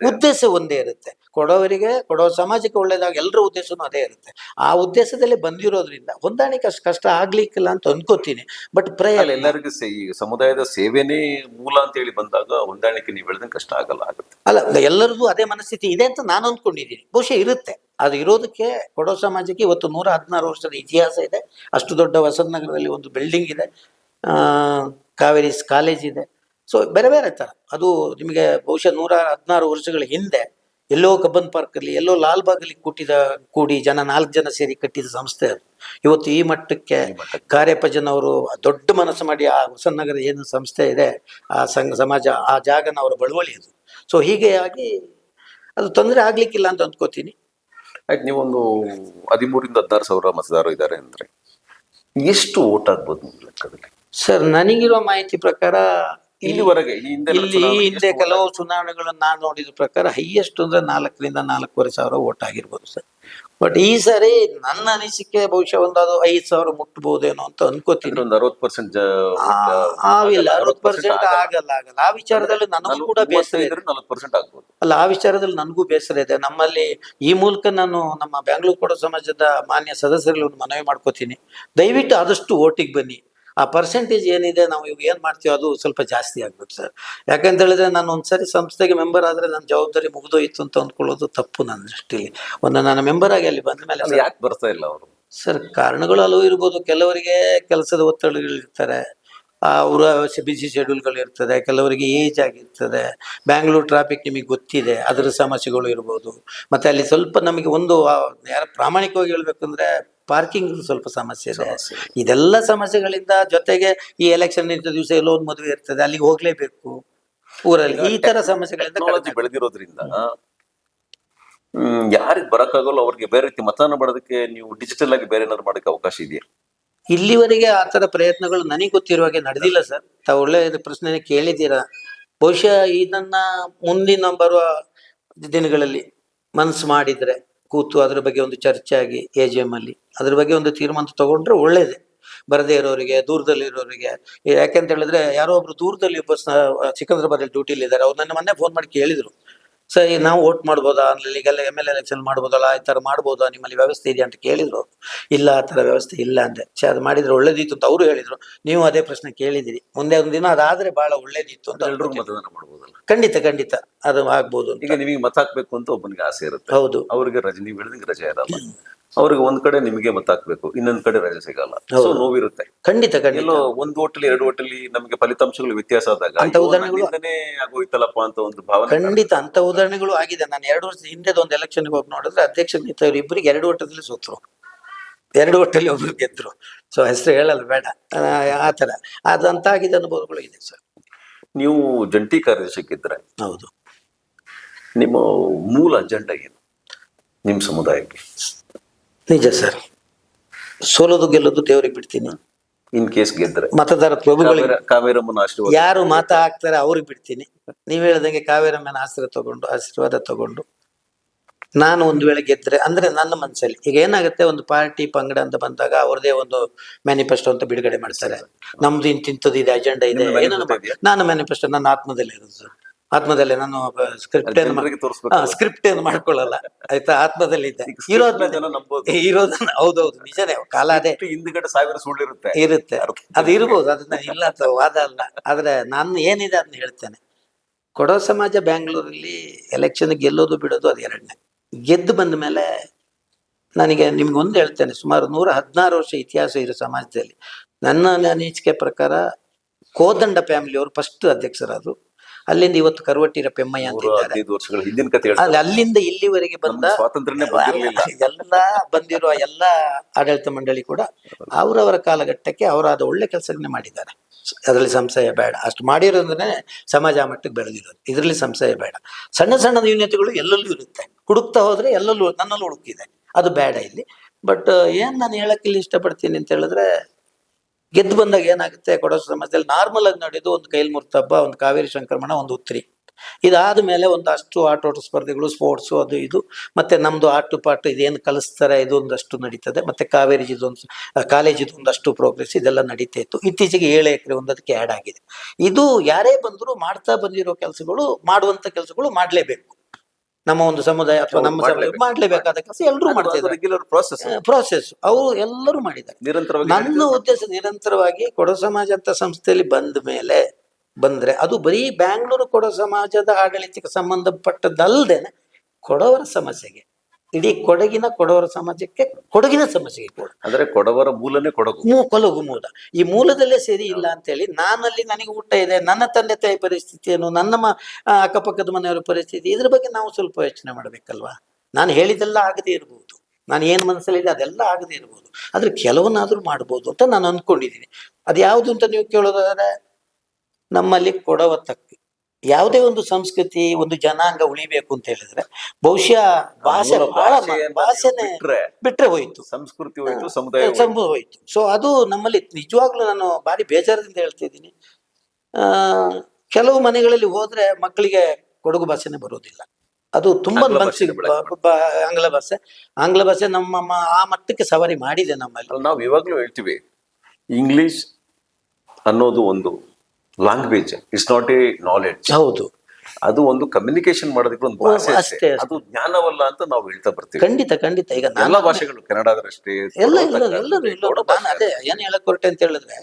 ಉದ್ದೇಶ ಒಂದೇ ಇರುತ್ತೆ. ಕೊಡವ ಸಮಾಜಕ್ಕೆ ಒಳ್ಳೇದಾಗ ಎಲ್ಲರ ಉದ್ದೇಶನೂ ಅದೇ ಇರುತ್ತೆ. ಆ ಉದ್ದೇಶದಲ್ಲಿ ಬಂದಿರೋದ್ರಿಂದ ಹೊಂದಾಣಿಕೆ ಅಷ್ಟು ಕಷ್ಟ ಆಗ್ಲಿಕ್ಕಿಲ್ಲ ಅಂತ ಅನ್ಕೋತೀನಿ. ಬಟ್ ಎಲ್ಲರಿಗೂ ಸಮುದಾಯದ ಸೇವೆನೇ ಮೂಲ ಅಂತ ಹೇಳಿ ಬಂದಾಗ ಹೊಂದಾಣಿಕೆ ನೀವು ಹೇಳಿದಂಗೆ ಕಷ್ಟ ಆಗುತ್ತೆ. ಅಲ್ಲ, ಎಲ್ಲರಿಗೂ ಅದೇ ಮನಸ್ಥಿತಿ ಇದೆ ಅಂತ ನಾನು ಅಂದ್ಕೊಂಡಿದ್ದೀನಿ. ಬಹುಶಃ ಇರುತ್ತೆ. ಅದು ಇರೋದಕ್ಕೆ ಕೊಡವ ಸಮಾಜಕ್ಕೆ ಇವತ್ತು 116 ವರ್ಷದ ಇತಿಹಾಸ ಇದೆ. ಅಷ್ಟು ದೊಡ್ಡ ಹೊಸನಗರದಲ್ಲಿ ಒಂದು ಬಿಲ್ಡಿಂಗ್ ಇದೆ, ಕಾವೇರಿ ಕಾಲೇಜ್ ಇದೆ. ಸೊ ಬೇರೆ ಬೇರೆ ಥರ ಅದು ನಿಮಗೆ ಬಹುಶಃ 116 ವರ್ಷಗಳ ಹಿಂದೆ ಎಲ್ಲೋ ಕಬ್ಬನ್ ಪಾರ್ಕ್ ಅಲ್ಲಿ, ಎಲ್ಲೋ ಲಾಲ್ಬಾಗಲ್ಲಿ ಕೂಡಿ ಜನ 4 ಜನ ಸೇರಿ ಕಟ್ಟಿದ ಸಂಸ್ಥೆ ಅದು. ಇವತ್ತು ಈ ಮಟ್ಟಕ್ಕೆ ಕಾರ್ಯಪ್ಪಜನವರು ದೊಡ್ಡ ಮನಸ್ಸು ಮಾಡಿ ಆ ಹೊಸನಗರ ಏನು ಸಂಸ್ಥೆ ಇದೆ, ಆ ಸಮಾಜ, ಆ ಜಾಗನ ಅವರ ಬಳುವಳಿ ಅದು. ಸೊ ಹೀಗೆ ಆಗಿ ಅದು ತೊಂದರೆ ಆಗ್ಲಿಕ್ಕಿಲ್ಲ ಅಂತ ಅಂದ್ಕೋತೀನಿ. ಆಯ್ತು, ನೀವೊಂದು 13,000-16,000 ಮತದಾರರು ಇದ್ದಾರೆ ಅಂದ್ರೆ ಎಷ್ಟು ಓಟ್ ಆಗ್ಬೋದು ಲೆಕ್ಕದಲ್ಲಿ? ಸರ್, ನನಗಿರುವ ಮಾಹಿತಿ ಪ್ರಕಾರ ಇಲ್ಲಿವರೆಗೆ ಹಿಂದೆ ಕೆಲವು ಚುನಾವಣೆಗಳನ್ನು ನಾನು ನೋಡಿದ ಪ್ರಕಾರ ಹೈಯೆಸ್ಟ್ ಅಂದ್ರೆ 4,000-4,500 ಓಟ್ ಆಗಿರ್ಬೋದು ಸರ್. ಬಟ್ ಈ ಸಾರಿ ನನ್ನ ಅನಿಸಿಕೆ ಬಹುಶಃ ಅದು 5,000 ಮುಟ್ಟಬಹುದೇನೋ ಅಂತ ಅನ್ಕೋತೀನಿ. 60% 60% ಆಗಲ್ಲ. ಆ ವಿಚಾರದಲ್ಲಿ ನನಗೂ ಕೂಡ ಬೇಸರ ಇದೆ. 40% ಆಗ್ಬೋದು. ಅಲ್ಲ, ಆ ವಿಚಾರದಲ್ಲಿ ನನಗೂ ಬೇಸರ ಇದೆ. ನಮ್ಮಲ್ಲಿ ಈ ಮೂಲಕ ನಾನು ನಮ್ಮ ಬ್ಯಾಂಗ್ಳೂರ್ ಕೊಡೋ ಸಮಾಜದ ಮಾನ್ಯ ಸದಸ್ಯರಲ್ಲಿ ಒಂದು ಮನವಿ ಮಾಡ್ಕೋತೀನಿ, ದಯವಿಟ್ಟು ಆದಷ್ಟು ಓಟಿಗೆ ಬನ್ನಿ. ಆ ಪರ್ಸೆಂಟೇಜ್ ಏನಿದೆ ನಾವು ಇವಾಗ ಏನ್ ಮಾಡ್ತೀವಿ ಅದು ಸ್ವಲ್ಪ ಜಾಸ್ತಿ ಆಗ್ಬೇಕು ಸರ್. ಯಾಕಂತ ಹೇಳಿದ್ರೆ ನಾನು ಒಂದ್ಸರಿ ಸಂಸ್ಥೆಗೆ ಮೆಂಬರ್ ಆದ್ರೆ ನನ್ನ ಜವಾಬ್ದಾರಿ ಮುಗಿದೋಯ್ತು ಅಂತ ಅಂದ್ಕೊಳ್ಳೋದು ತಪ್ಪು ನನ್ನ ದೃಷ್ಟಿಲಿ. ನಾನು ಮೆಂಬರ್ ಆಗಿ ಅಲ್ಲಿ ಬಂದ ಮೇಲೆ ಅಲ್ಲಿ ಯಾಕೆ ಬರ್ತಾ ಇಲ್ಲ ಅವರು? ಸರ್ ಕಾರಣಗಳು ಹಲವು ಇರ್ಬೋದು. ಕೆಲವರಿಗೆ ಕೆಲಸದ ಒತ್ತಡಗಳಿರ್ತಾರೆ, ಅವರ ಬಿಸಿ ಶೆಡ್ಯೂಲ್ಗಳು ಇರ್ತದೆ, ಕೆಲವರಿಗೆ ಏಜ್ ಆಗಿರ್ತದೆ, ಬ್ಯಾಂಗ್ಳೂರ್ ಟ್ರಾಫಿಕ್ ನಿಮಗೆ ಗೊತ್ತಿದೆ, ಅದರ ಸಮಸ್ಯೆಗಳು ಇರ್ಬೋದು. ಮತ್ತೆ ಅಲ್ಲಿ ಸ್ವಲ್ಪ ನಮಗೆ ಒಂದು ಯಾರು ಪ್ರಾಮಾಣಿಕವಾಗಿ ಹೇಳ್ಬೇಕಂದ್ರೆ ಪಾರ್ಕಿಂಗ್ ಸ್ವಲ್ಪ ಸಮಸ್ಯೆ ಇದೆ. ಇದೆಲ್ಲ ಸಮಸ್ಯೆಗಳಿಂದ ಜೊತೆಗೆ ಈ ಎಲೆಕ್ಷನ್ ಇದ್ದ ದಿವಸ ಎಲ್ಲೋ ಒಂದು ಮದುವೆ ಇರ್ತದೆ, ಅಲ್ಲಿಗೆ ಹೋಗ್ಲೇಬೇಕು ಊರಲ್ಲಿ, ಈ ತರ ಸಮಸ್ಯೆಗಳಿಂದ ಟೆಕ್ನಾಲಜಿ ಬೆಳೆದಿರೋದ್ರಿಂದ ಯಾರಿಗೆ ಬರಕ್ಕಾಗಲ್ಲ ಅವ್ರಿಗೆ ಬೇರೆ ರೀತಿ ಮತದಾನ ಮಾಡೋದಕ್ಕೆ ನೀವು ಡಿಜಿಟಲ್ ಆಗಿ ಬೇರೆ ಏನಾದ್ರು ಮಾಡಕ್ಕೆ ಅವಕಾಶ ಇದೆಯಾ? ಇಲ್ಲಿವರೆಗೆ ಆ ತರ ಪ್ರಯತ್ನಗಳು ನನಗೆ ಗೊತ್ತಿರುವ ಹಾಗೆ ನಡೆದಿಲ್ಲ ಸರ್. ತಾವು ಒಳ್ಳೆ ಪ್ರಶ್ನೆ ಕೇಳಿದ್ದೀರಾ. ಬಹುಶಃ ಇದನ್ನ ಮುಂದಿನ ಬರುವ ದಿನಗಳಲ್ಲಿ ಮನಸ್ಸು ಮಾಡಿದ್ರೆ ಕೂತು ಅದ್ರ ಬಗ್ಗೆ ಒಂದು ಚರ್ಚೆ ಆಗಿ AGM ಅಲ್ಲಿ ಅದ್ರ ಬಗ್ಗೆ ಒಂದು ತೀರ್ಮಾನ ತಗೊಂಡ್ರೆ ಒಳ್ಳೇದೇ. ಬರದೇ ಇರೋರಿಗೆ, ದೂರದಲ್ಲಿ ಇರೋರಿಗೆ. ಯಾಕೆಂತ ಹೇಳಿದ್ರೆ ಯಾರೋ ಒಬ್ರು ದೂರದಲ್ಲಿ ಸಿಕಂದ್ರಾಬಾದ್ ಡ್ಯೂಟಿಲಿ ಇದ್ದಾರೆ, ಅವ್ರು ನನ್ನ ಮೊನ್ನೆ ಫೋನ್ ಮಾಡಿ ಕೇಳಿದ್ರು, ಸರ್ ನಾವು ವೋಟ್ ಮಾಡ್ಬೋದಾ, ಈಗೆಲ್ಲ MLA ಎಲೆಕ್ಷನ್ ಮಾಡ್ಬೋದಲ್ಲ, ಈ ತರ ಮಾಡ್ಬೋದಾ, ನಿಮ್ಮಲ್ಲಿ ವ್ಯವಸ್ಥೆ ಇದೆಯಾ ಅಂತ ಕೇಳಿದ್ರು. ಇಲ್ಲ ಆ ತರ ವ್ಯವಸ್ಥೆ ಇಲ್ಲ ಅಂದೆ. ಅದು ಮಾಡಿದ್ರೆ ಒಳ್ಳೇದಿತ್ತು ಅಂತ ಅವರು ಹೇಳಿದ್ರು. ನೀವು ಅದೇ ಪ್ರಶ್ನೆ ಕೇಳಿದಿರಿ. ಮುಂದೆ ಒಂದು ದಿನ ಅದಾದ್ರೆ ಬಹಳ ಒಳ್ಳೇದಿತ್ತು ಅಂತ. ಎಲ್ರಿಗೂ ಮತದಾನ ಮಾಡ್ಬೋದಲ್ಲ? ಖಂಡಿತ ಖಂಡಿತ ಅದು ಆಗ್ಬೋದು. ಈಗ ನಿಮಗೆ ಮತ ಹಾಕ್ಬೇಕು ಅಂತ ಒಬ್ಬನಿಗೆ ಆಸೆ ಇರುತ್ತೆ. ಹೌದು. ಅವ್ರಿಗೆ ರಜೆ, ನೀವು ಹೇಳಿದಂಗೆ ರಜೆ ಇರಲ್ಲ, ಅವ್ರಿಗೆ ಒಂದ್ ಕಡೆ ನಿಮಗೆ ಮತ ಹಾಕ್ಬೇಕು, ಇನ್ನೊಂದ್ ಕಡೆ ರಜೆ ಸಿಗಲ್ಲ, ಸೊ ನೋವಿರುತ್ತೆ. ಖಂಡಿತ ಖಂಡಿತ. ಎಲ್ಲೋ ಒಂದು ಹೋಟೆಲ್ 2 ಹೋಟೆಲ್ ನಮಗೆ ಫಲಿತಾಂಶಗಳು ವ್ಯತ್ಯಾಸ ಆದಾಗ ಆಗೋಯ್ತಲ್ಲಪ್ಪ ಅಂತ ಒಂದು ಭಾವನೆ. ಖಂಡಿತ ಅಂತ ಉದಾಹರಣೆಗಳು ಆಗಿದೆ. ನಾನು 2 ವರ್ಷದ ಹಿಂದೆ ಒಂದು ಎಲೆಕ್ಷನ್ ಹೋಗಿ ನೋಡಿದ್ರೆ ಅಧ್ಯಕ್ಷ ನಿಂತವ್ರು ಇಬ್ಬರಿಗೆ 2 ಹೋಟೆಲ್ ಸೋತ್ರು, 2 ಹೋಟೆಲ್ ಒಬ್ರು ಗೆದ್ರು. ಸೊ ಹೆಸರು ಹೇಳಲ್ಲ ಬೇಡ, ಆತರ ಅದಂತ ಆಗಿದ್ದ ಅನುಭವಗಳು ಇದೆ ಸರ್. ನೀವು ಜಂಟಿ ಕಾರ್ಯದರ್ಶಿಗಿದ್ರೆ ಹೌದು, ನಿಮ್ಮ ಮೂಲ ಅಜೆಂಡಾ ಏನು ನಿಮ್ಮ ಸಮುದಾಯಕ್ಕೆ? ನಿಜ ಸರ್, ಸೋಲೋದು ಗೆಲ್ಲೋದು ದೇವ್ರಿಗೆ ಬಿಡ್ತೀನಿ. ಇನ್ ಕೇಸ್ ಗೆದ್ರೆ ಮತದಾರ ಪ್ರಭುಗಳಿಗೆ, ಕಾವೇರಮ್ಮನ ಆಶೀರ್ವಾದ ಯಾರು ಮತ ಹಾಕ್ತಾರೆ ಅವ್ರಿಗೆ ಬಿಡ್ತೀನಿ. ನೀವ್ ಹೇಳ್ದಂಗೆ ಕಾವೇರಮ್ಮನ ಆಶೀರ್ವಾದ ತಗೊಂಡು ನಾನು ಒಂದು ವೇಳೆ ಗೆದ್ರೆ ಅಂದ್ರೆ ನನ್ನ ಮನಸ್ಸಲ್ಲಿ ಈಗ ಏನಾಗುತ್ತೆ, ಒಂದು ಪಾರ್ಟಿ ಪಂಗಡ ಅಂತ ಬಂದಾಗ ಅವ್ರದೇ ಒಂದು ಮ್ಯಾನಿಫೆಸ್ಟೋ ಅಂತ ಬಿಡುಗಡೆ ಮಾಡ್ತಾರೆ. ನಮ್ದು ಇಂತಿಂತದ್ದು ಇದೆ, ಅಜೆಂಡಾ ಇದೆ. ನಾನು ಮ್ಯಾನಿಫೆಸ್ಟೋ ನನ್ನ ಆತ್ಮದಲ್ಲಿ ಇರೋದು ಸರ್. ಆತ್ಮದಲ್ಲೇ ನಾನು ಸ್ಕ್ರಿಪ್ಟ್ ಏನು ಮಾಡ್ಕೊಳ್ಳಲ್ಲ ಆಯ್ತಾ, ಆತ್ಮದಲ್ಲಿ ಇದ್ದೆ ಇರೋದನ್ನ. ಹೌದೌದು, ನಿಜನೇ. ಕಾಲ ಅದೇ, ಹಿಂದ್ಗಡೆ 1000 ಸುಳ್ಳು ಇರುತ್ತೆ. ಅದು ಇರ್ಬೋದು, ಅದನ್ನ ಇಲ್ಲ ಅಂತ ವಾದ ಅಲ್ಲ. ಆದ್ರೆ ನಾನು ಏನಿದೆ ಅದನ್ನ ಹೇಳ್ತೇನೆ. ಕೊಡವ ಸಮಾಜ ಬ್ಯಾಂಗ್ಳೂರಲ್ಲಿ ಎಲೆಕ್ಷನ್ ಗೆಲ್ಲೋದು ಬಿಡೋದು ಅದು ಎರಡನೇ. ಗೆದ್ದು ಬಂದ ಮೇಲೆ ನನಗೆ ನಿಮ್ಗೊಂದು ಹೇಳ್ತೇನೆ, ಸುಮಾರು 116 ವರ್ಷ ಇತಿಹಾಸ ಇರೋ ಸಮಾಜದಲ್ಲಿ ನನ್ನ ಅನಿಸಿಕೆ ಪ್ರಕಾರ ಕೋದಂಡ ಫ್ಯಾಮಿಲಿಯವರು ಫಸ್ಟ್ ಅಧ್ಯಕ್ಷರಾದ್ರು. ಅಲ್ಲಿಂದ ಇವತ್ತು ಕರುವಟ್ಟಿರ ಪೆಮ್ಮಯ್ಯ ಅಂತ ಇದ್ದಾರೆ. ಅಲ್ಲಿಂದ ಇಲ್ಲಿವರೆಗೆ ಬಂದ ಎಲ್ಲ ಬಂದಿರುವ ಎಲ್ಲ ಆಡಳಿತ ಮಂಡಳಿ ಕೂಡ ಅವರವರ ಕಾಲಘಟ್ಟಕ್ಕೆ ಅವರಾದ ಒಳ್ಳೆ ಕೆಲಸಗಳನ್ನೇ ಮಾಡಿದ್ದಾರೆ. ಅದರಲ್ಲಿ ಸಂಶಯ ಬೇಡ. ಅಷ್ಟು ಮಾಡಿರೋದ್ರೆ ಸಮಾಜ ಆ ಮಟ್ಟಕ್ಕೆ ಬೆಳೆದಿರೋದು, ಇದರಲ್ಲಿ ಸಂಶಯ ಬೇಡ. ಸಣ್ಣ ಸಣ್ಣ ನ್ಯೂನತೆಗಳು ಎಲ್ಲೆಲ್ಲೂ ಇರುತ್ತೆ, ಹುಡುಕ್ತಾ ಹೋದ್ರೆ ಎಲ್ಲೆಲ್ಲೂ ನನ್ನಲ್ಲೂ ಹುಡುಕಿದೆ, ಅದು ಬೇಡ ಇಲ್ಲಿ. ಬಟ್ ಏನ್ ನಾನು ಹೇಳಕ್ಕೆ ಇಲ್ಲಿ ಇಷ್ಟಪಡ್ತೀನಿ ಅಂತ ಹೇಳಿದ್ರೆ, ಗೆದ್ದು ಬಂದಾಗ ಏನಾಗುತ್ತೆ, ಕೊಡವ ಸಮಾಜದಲ್ಲಿ ನಾರ್ಮಲ್ ಆಗಿ ನಡೆಯೋದು ಒಂದು ಕೈಲ್ ಮುರ್ತಬ್ಬ, ಒಂದು ಕಾವೇರಿ ಸಂಕ್ರಮಣ, ಒಂದು ಉತ್ರಿ. ಇದಾದ ಮೇಲೆ ಒಂದಷ್ಟು ಆಟೋಟ ಸ್ಪರ್ಧೆಗಳು, ಸ್ಪೋರ್ಟ್ಸು, ಅದು ಇದು, ಮತ್ತೆ ನಮ್ದು ಆಟು ಪಾಟು ಇದೇನು ಕಲಿಸ್ತಾರೆ ಇದು ಒಂದಷ್ಟು ನಡೀತದೆ. ಮತ್ತೆ ಕಾಲೇಜಿದು ಒಂದಷ್ಟು ಪ್ರೋಗ್ರೆಸ್ ಇದೆಲ್ಲ ನಡೀತಾ ಇತ್ತು. ಇತ್ತೀಚೆಗೆ 7 ಎಕರೆ ಒಂದಕ್ಕೆ ಆ್ಯಡ್ ಆಗಿದೆ. ಇದು ಯಾರೇ ಬಂದರೂ ಮಾಡ್ತಾ ಬಂದಿರೋ ಕೆಲಸಗಳು, ಮಾಡುವಂತ ಕೆಲಸಗಳು ಮಾಡಲೇಬೇಕು. ನಮ್ಮ ಒಂದು ಸಮುದಾಯ ಅಥವಾ ನಮ್ಮ ಸಮುದಾಯ ಮಾಡಲೇಬೇಕಾದ ಕೆಲಸ ಎಲ್ಲರೂ ಮಾಡ್ತಾ ಇದ್ದಾರೆ. ರೆಗ್ಯುಲರ್ ಪ್ರೋಸೆಸ್ ಅವರು ಎಲ್ಲರೂ ಮಾಡಿದ್ದಾರೆ. ನನ್ನ ಉದ್ದೇಶ ನಿರಂತರವಾಗಿ ಕೊಡವ ಸಮಾಜ ಅಂತ ಸಂಸ್ಥೆಯಲ್ಲಿ ಬಂದ್ರೆ ಅದು ಬರೀ ಬ್ಯಾಂಗ್ಳೂರು ಕೊಡವ ಸಮಾಜದ ಆಡಳಿತಕ್ಕೆ ಸಂಬಂಧಪಟ್ಟದ್ದಲ್ದೇನೆ ಕೊಡವರ ಸಮಸ್ಯೆಗೆ, ಇಡೀ ಕೊಡವರ ಸಮಾಜಕ್ಕೆ, ಕೊಡಗಿನ ಸಮಸ್ಯೆಗೆ ಕೂಡ. ಅಂದ್ರೆ ಕೊಡವರ ಮೂಲನೇ ಕೊಡಗು ಮೂಲ. ಈ ಮೂಲದಲ್ಲೇ ಸರಿ ಇಲ್ಲ ಅಂತೇಳಿ ನಾನಲ್ಲಿ ನನಗೆ ಊಟ ಇದೆ, ನನ್ನ ತಂದೆ ತಾಯಿ ಪರಿಸ್ಥಿತಿಯನ್ನು, ನನ್ನ ಅಕ್ಕಪಕ್ಕದ ಮನೆಯವರ ಪರಿಸ್ಥಿತಿ, ಇದ್ರ ಬಗ್ಗೆ ನಾವು ಸ್ವಲ್ಪ ಯೋಚನೆ ಮಾಡ್ಬೇಕಲ್ವಾ. ನಾನು ಹೇಳಿದೆಲ್ಲ ಆಗದೆ ಇರ್ಬೋದು, ನಾನು ಏನ್ ಮನಸ್ಸಲ್ಲಿದೆ ಅದೆಲ್ಲ ಆಗದೆ ಇರ್ಬೋದು, ಆದ್ರೆ ಕೆಲವನ್ನಾದ್ರೂ ಮಾಡ್ಬೋದು ಅಂತ ನಾನು ಅಂದ್ಕೊಂಡಿದ್ದೀನಿ. ಅದು ಯಾವುದು ಅಂತ ನೀವು ಕೇಳೋದಾದ್ರೆ, ನಮ್ಮಲ್ಲಿ ಕೊಡವ ತಕ್ಕ ಯಾವುದೇ ಒಂದು ಸಂಸ್ಕೃತಿ, ಒಂದು ಜನಾಂಗ ಉಳಿಬೇಕು ಅಂತ ಹೇಳಿದ್ರೆ ಬಹುಶಃ ಭಾಷೆನೆ ಬಿಟ್ರೆ ಹೋಯ್ತು, ಸಂಸ್ಕೃತಿ ಹೋಯ್ತು, ಸಮುದಾಯ ಹೋಯ್ತು. ಸೊ ಅದು ನಮ್ಮಲ್ಲಿ ನಿಜವಾಗ್ಲೂ ನಾನು ಭಾರಿ ಬೇಜಾರದಿಂದ ಹೇಳ್ತಾ ಇದ್ದೀನಿ. ಕೆಲವು ಮನೆಗಳಲ್ಲಿ ಹೋದ್ರೆ ಮಕ್ಕಳಿಗೆ ಕೊಡಗು ಭಾಷೆನೆ ಬರೋದಿಲ್ಲ. ಅದು ತುಂಬಾ ಮನಸ್ಸಿಗೆ ಆಂಗ್ಲ ಭಾಷೆ ನಮ್ಮ ಆ ಮಟ್ಟಕ್ಕೆ ಸವಾರಿ ಮಾಡಿದೆ ನಮ್ಮಲ್ಲಿ. ನಾವು ಇವಾಗ್ಲೂ ಹೇಳ್ತೀವಿ, ಇಂಗ್ಲಿಷ್ ಅನ್ನೋದು ಒಂದು language, it's not A knowledge. ಹೌದು, ಅದು ಒಂದು ಕಮ್ಯುನಿಕೇಶನ್ ಮಾಡೋದಕ್ಕೆ ಒಂದು ಭಾಷೆ ಅಷ್ಟೇ, ಅದು ಜ್ಞಾನವಲ್ಲ ಅಂತ ನಾವು ಹೇಳ್ತಾ ಬರ್ತೀವಿ. ಖಂಡಿತ. ಈಗ ಎಲ್ಲ ಭಾಷೆಗಳು, ಕನ್ನಡದಷ್ಟೇ ಎಲ್ಲರೂ ನಾನು ಅದೇ ಏನ್ ಹೇಳಕ್ ಹೊರಟೆ ಅಂತ ಹೇಳಿದ್ರೆ,